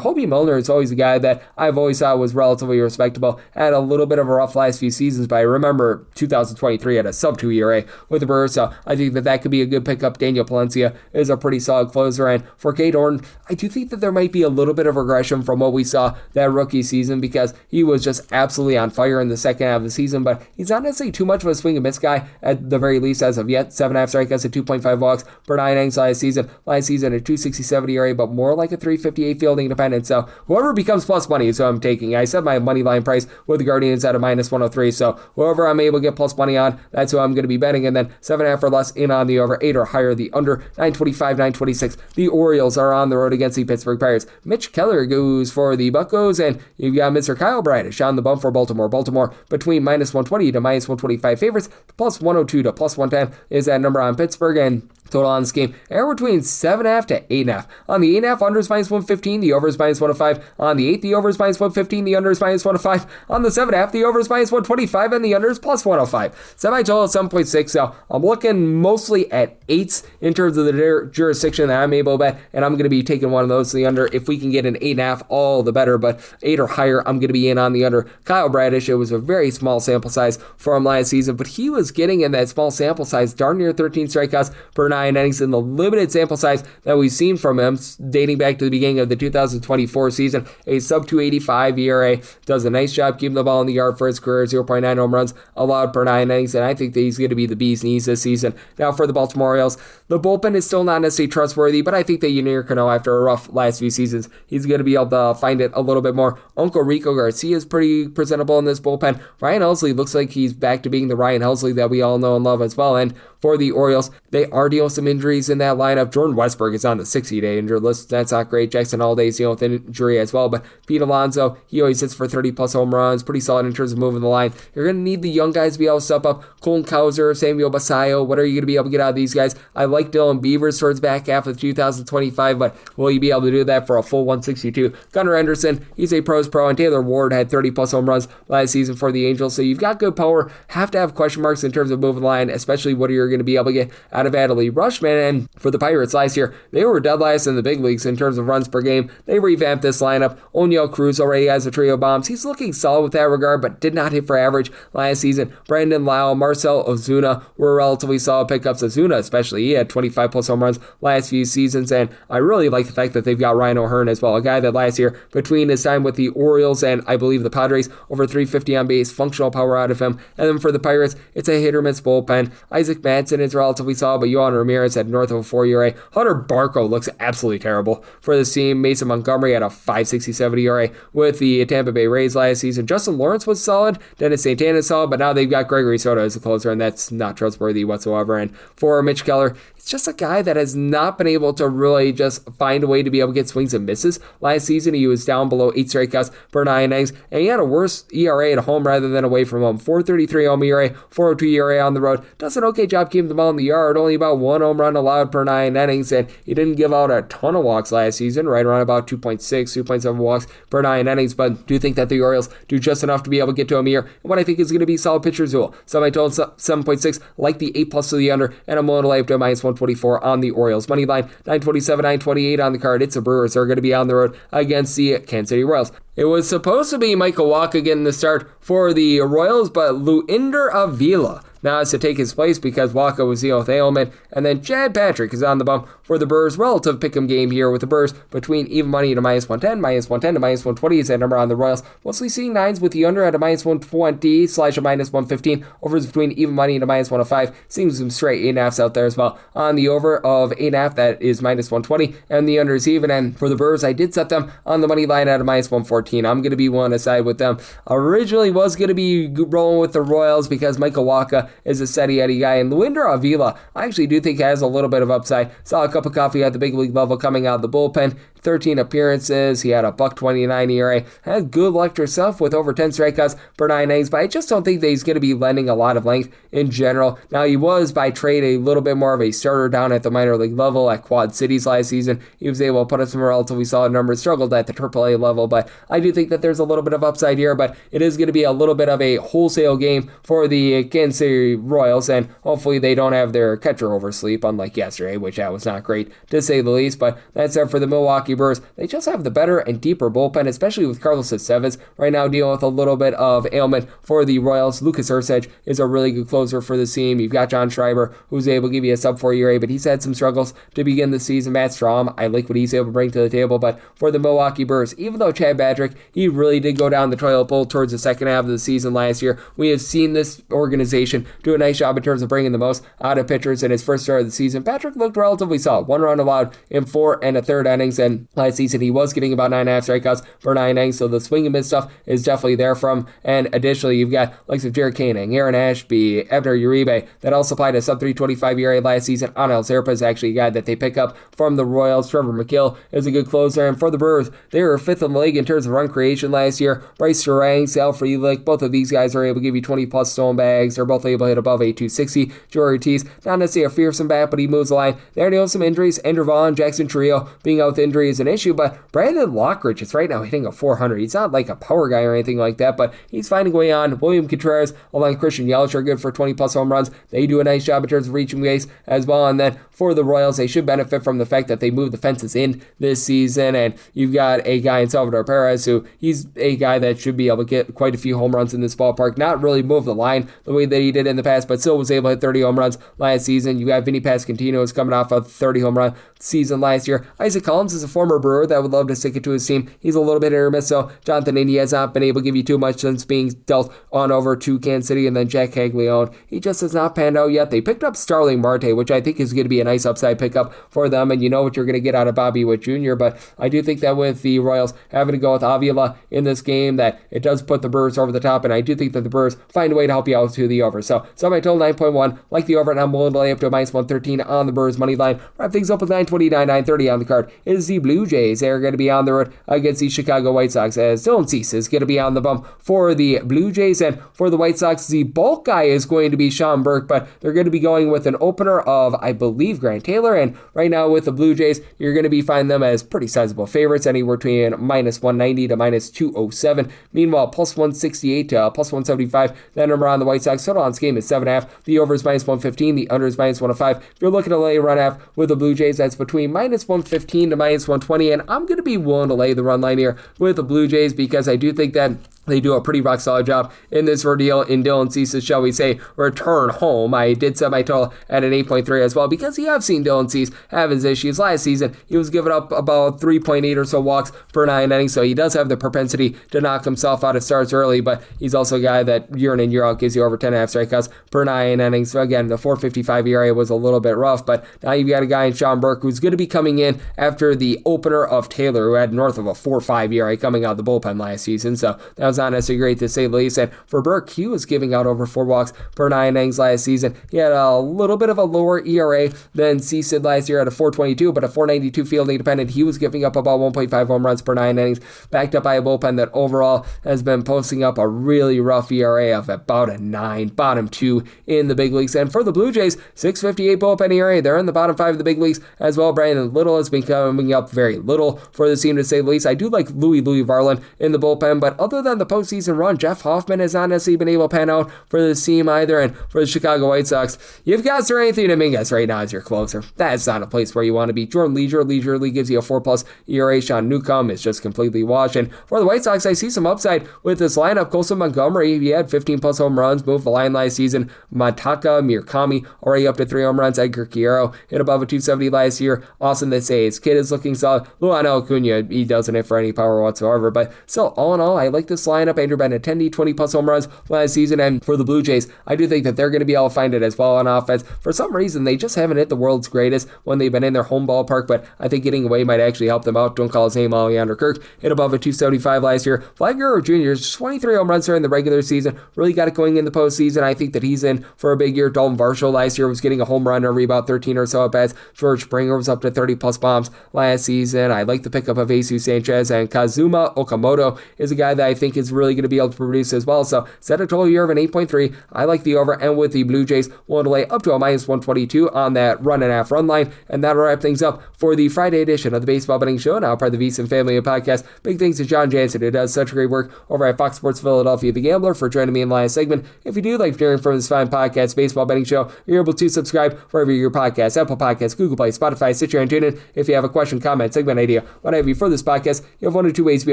Hobie Miller is always a guy that I've always thought was relatively respectable. Had a little bit of a rough last few seasons, but I remember 2023 had a sub 2 ERA with the Brewers, so I think that that could be a good pickup. Daniel Palencia is a pretty solid closer, and for Cade Horton, I do think that there might be a little bit of regression from what we saw that rookie season because he was just absolutely on fire in the second half of the season, but he's not necessarily too much of a swing and miss guy at the very least as of yet. 7.5 strikeouts at 2.5 walks per 9 innings last season. Last season a 2.67 ERA, but more like a 3.58 fielding dependent. So whoever becomes plus money is who I'm taking. I set my money line price with the Guardians at a -103. So whoever I'm able to get plus money on, that's who I'm going to be betting. And then 7.5 or less in on the over, 8 or higher the under. 925, 926. The Orioles are on the road against the Pittsburgh Pirates. Mitch Keller goes for the Buccos, and you've got Mr. Kyle Bradish on the bump for Baltimore. Baltimore between -120 to -125 favorites. Plus 102 to plus 110 is that number on Pittsburgh, and total on this game, anywhere between 7.5 to 8.5. On the 8.5, under is -115, the over is -105. On the 8, the over is -115, the under is -105. On the 7.5, the over is -125, and the under is plus 105. Semi-total 7.6, so I'm looking mostly at 8s in terms of the jurisdiction that I'm able to bet, and I'm going to be taking one of those to the under. If we can get an 8.5, all the better, but 8 or higher, I'm going to be in on the under. Kyle Bradish, it was a very small sample size for him last season, but he was getting in that small sample size darn near 13 strikeouts per 9 innings in the limited sample size that we've seen from him dating back to the beginning of the 2024 season. A sub 285 ERA, does a nice job keeping the ball in the yard for his career. 0.9 home runs allowed per 9 innings, and I think that he's going to be the bee's knees this season. Now for the Baltimore Orioles, the bullpen is still not necessarily trustworthy, but I think that Yunier Cano, after a rough last few seasons, he's going to be able to find it a little bit more. Uncle Rico Garcia is pretty presentable in this bullpen. Ryan Helsley looks like he's back to being the Ryan Helsley that we all know and love as well. And for the Orioles, they are dealing with some injuries in that lineup. Jordan Westburg is on the 60-day injured list. That's not great. Jackson Holliday is dealing with injury as well. But Pete Alonso, he always hits for 30-plus home runs. Pretty solid in terms of moving the line. You're going to need the young guys to be able to step up. Colin Cowser, Samuel Basayo, what are you going to be able to get out of these guys? I like Dylan Beavers towards back half of 2025, but will you be able to do that for a full 162? Gunnar Henderson, he's a pros pro, and Taylor Ward had 30-plus home runs last season for the Angels. So you've got good power. Have to have question marks in terms of moving the line, especially what you're going to be able to get out of Adley Rutschman. And for the Pirates last year, they were dead last in the big leagues in terms of runs per game. They revamped this lineup. O'Neal Cruz already has a trio of bombs. He's looking solid with that regard, but did not hit for average last season. Brandon Lau, Marcel Ozuna were relatively solid pickups. Ozuna especially, he had 25-plus home runs last few seasons, and I really like the fact that they've got Ryan O'Hearn as well, a guy that last year, between his time with the Orioles and I believe the Padres, over 350 on base, functional power out of him. And then for the Pirates, it's a hit-or-miss bullpen. Isaac Madsen is relatively solid, but Yohan Ramirez had north of a 4 ERA. Hunter Barco looks absolutely terrible for this team. Mason Montgomery had a 5.67 ERA with the Tampa Bay Rays last season. Justin Lawrence was solid. Dennis Santana is solid, but now they've got Gregory Soto as a closer, and that's not trustworthy whatsoever. And for Mitch Keller, it's just a guy that has not been able to really just find a way to be able to get swings and misses. Last season, he was down below 8 strikeouts per 9 innings, and he had a worse ERA at home rather than away from home. 4.33 home ERA, 4.02 ERA on the road. Does an okay job keeping the ball in the yard. Only about 1 home run allowed per 9 innings, and he didn't give out a ton of walks last season, right around about 2.6, 2.7 walks per 9 innings, but do think that the Orioles do just enough to be able to get to him here. And what I think is going to be solid pitcher Zool. So I told 7.6, like the 8+ to the under, and I'm willing to lay up to -124 on the Orioles. Money line, 927, 928 on the card. It's the Brewers. They're going to be on the road against the Kansas City Royals. It was supposed to be Michael Wacha getting the start for the Royals, but Luinder Avila now has to take his place because Wacha was dealing with ailment. And then Chad Patrick is on the bump for the Brewers. Relative pick'em game here with the Brewers between even money to -110, -110 to -120 is that number on the Royals. Mostly seeing 9s with the under at a -120 / a -115. Overs between even money to -105. Seeing some straight 8.5s out there as well. On the over of 8.5, that is -120, and the under is even. And for the Brewers, I did set them on the money line at a -114. I'm going to be one to side with them. Originally was going to be rolling with the Royals because Michael Wacha is a steady Eddie guy. And Luinder Avila, I actually do think has a little bit of upside. Saw a cup of coffee at the big league level coming out of the bullpen. 13 appearances. He had a $1.29 ERA. Had good luck herself with over 10 strikeouts per 9 innings, but I just don't think that he's going to be lending a lot of length in general. Now, he was by trade a little bit more of a starter down at the minor league level at Quad Cities last season. He was able to put up some relatively solid numbers, struggled at the AAA level, but I do think that there's a little bit of upside here, but it is going to be a little bit of a wholesale game for the Kansas City Royals, and hopefully they don't have their catcher oversleep, unlike yesterday, which that was not great, to say the least, but that's it for the Milwaukee Milwaukee Brewers, they just have the better and deeper bullpen, especially with Carlos Estevez right now dealing with a little bit of ailment for the Royals. Lucas Erceg is a really good closer for the team. You've got John Schreiber, who's able to give you a sub-4 ERA, but he's had some struggles to begin the season. Matt Strahm, I like what he's able to bring to the table, but for the Milwaukee Brewers, even though Chad Badrick, he really did go down the toilet bowl towards the second half of the season last year, we have seen this organization do a nice job in terms of bringing the most out of pitchers in his first start of the season. Patrick looked relatively solid. 1 run allowed in 4 1/3 innings, and last season he was getting about 9.5 strikeouts per 9 innings, so the swing and miss stuff is definitely there from. And additionally, you've got likes of Jared Koenig, Aaron Ashby, Ebner Uribe that all supplied a sub-325 ERA last season. Anel Zerpa is actually a guy that they pick up from the Royals. Trevor McGill is a good closer, and for the Brewers, they were 5th in the league in terms of run creation last year. Bryce Terang, Sal Frelick, both of these guys are able to give you 20-plus stone bags. They're both able to hit above a 260. Joey Ortiz, not necessarily a fearsome bat, but he moves the line. They're dealing with some injuries. Andrew Vaughn, Jackson Trio being out with injury is an issue, but Brandon Lockridge is right now hitting a 400. He's not like a power guy or anything like that, but he's finding a way on. William Contreras, along with Christian Yelich, are good for 20-plus home runs. They do a nice job in terms of reaching base as well, and then for the Royals, they should benefit from the fact that they moved the fences in this season, and you've got a guy in Salvador Perez who he's a guy that should be able to get quite a few home runs in this ballpark. Not really move the line the way that he did in the past, but still was able to hit 30 home runs last season. You got Vinny Pasquantino who's coming off a 30 home run season last year. Isaac Collins is a former Brewer that would love to stick it to his team. He's a little bit hit or miss, so Jonathan India has not been able to give you too much since being dealt on over to Kansas City, and then Jack Caglione, he just has not panned out yet. They picked up Starling Marte, which I think is going to be a nice upside pickup for them, and you know what you're going to get out of Bobby Witt Jr., but I do think that with the Royals having to go with Avila in this game, that it does put the Brewers over the top, and I do think that the Brewers find a way to help you out to the over. So my total 9.1, like the over, and I'm willing to lay up to a minus 113 on the Brewers money line. Wrap things up with 929, 930 on the card is the Blue Jays. They're going to be on the road against the Chicago White Sox, as Dylan Cease is going to be on the bump for the Blue Jays, and for the White Sox, the bulk guy is going to be Sean Burke, but they're going to be going with an opener of, I believe, Grant Taylor, and right now with the Blue Jays, you're going to be finding them as pretty sizable favorites, anywhere between minus 190 to minus 207. Meanwhile, plus 168 to plus 175. That number on the White Sox total on this game is 7.5. The over is minus 115. The under is minus 105. If you're looking to lay a run half with the Blue Jays, that's between minus 115 to minus 120, and I'm going to be willing to lay the run line here with the Blue Jays because I do think that they do a pretty rock-solid job in this ordeal in Dylan Cease's, shall we say, return home. I did set my total at an 8.3 as well because you have seen Dylan Cease have his issues. Last season, he was giving up about 3.8 or so walks per 9 innings, so he does have the propensity to knock himself out of starts early, but he's also a guy that year in and year out gives you over 10.5 strikeouts per 9 innings. So again, the 4.55 ERA was a little bit rough, but now you've got a guy in Sean Burke who's going to be coming in after the opener of Taylor, who had north of a 4.5 ERA coming out of the bullpen last season, so that was not necessarily great to say the least. And for Burke, he was giving out over 4 walks per 9 innings last season. He had a little bit of a lower ERA than Cease did last year at a 4.22, but a 4.92 fielding dependent. He was giving up about 1.5 home runs per 9 innings, backed up by a bullpen that overall has been posting up a really rough ERA of about a 9, bottom 2 in the big leagues. And for the Blue Jays, 6.58 bullpen ERA. They're in the bottom 5 of the big leagues as well. Brandon Little has been coming up very little for the team, to say the least. I do like Louis Varland in the bullpen, but other than the postseason run, Jeff Hoffman has not necessarily been able to pan out for this team either. And for the Chicago White Sox, you've got Sir Anthony Dominguez right now as your closer. That's not a place where you want to be. Jordan Leisure gives you a 4+ ERA. Sean Newcomb is just completely washed. And for the White Sox, I see some upside with this lineup. Colson Montgomery, he had 15+ home runs, moved the line last season. Mataka Murakami already up to 3 home runs. Edgar Guerrero hit above a 270 last year. Austin This kid is looking solid. Luan Acuna, he doesn't hit for any power whatsoever, but still, all in all, I like this lineup. Andrew Benintendi, 20+ home runs last season, and for the Blue Jays, I do think that they're going to be able to find it as well on offense. For some reason, they just haven't hit the world's greatest when they've been in their home ballpark, but I think getting away might actually help them out. Don't call his name Alexander Kirk, hit above a 275 last year. Vlad Guerrero Jr., 23 home runs during the regular season, really got it going in the postseason. I think that he's in for a big year. Dalton Varsho last year was getting a home run every about 13 or so at bats. George Springer was up to 30+ bombs last season. I like the pickup of Jesus Sanchez, and Kazuma Okamoto is a guy that I think is really going to be able to produce as well. So set a total here of an 8.3. I like the over, and with the Blue Jays, willing to lay up to a minus 122 on that run line. And that'll wrap things up for the Friday edition of the Baseball Betting Show, now part of the VSiN family of podcasts. Big thanks to Jon Jansen, who does such great work over at Fox Sports Philadelphia, The Gambler, for joining me in the last segment. If you do like hearing from this fine podcast, Baseball Betting Show, you're able to subscribe wherever your podcasts, Apple Podcasts, Google Play, Spotify, Stitcher, and TuneIn. If you have a question, comment, segment idea, what have you for this podcast, you have one or two ways to be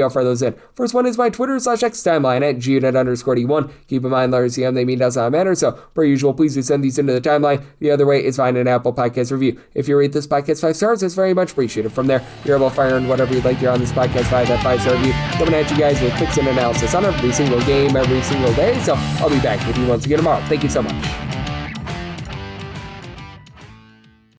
able to fire those in. First one is my Twitter/X timeline at gunit_D1. Keep in mind, letters CM, they mean does not matter. So, per usual, please do send these into the timeline. The other way is find an Apple Podcast review. If you rate this podcast 5 stars, it's very much appreciated. From there, you're able to fire in whatever you'd like here on this podcast via that 5-star review. Coming at you guys with picks and analysis on every single game, every single day. So I'll be back with you once again tomorrow. Thank you so much.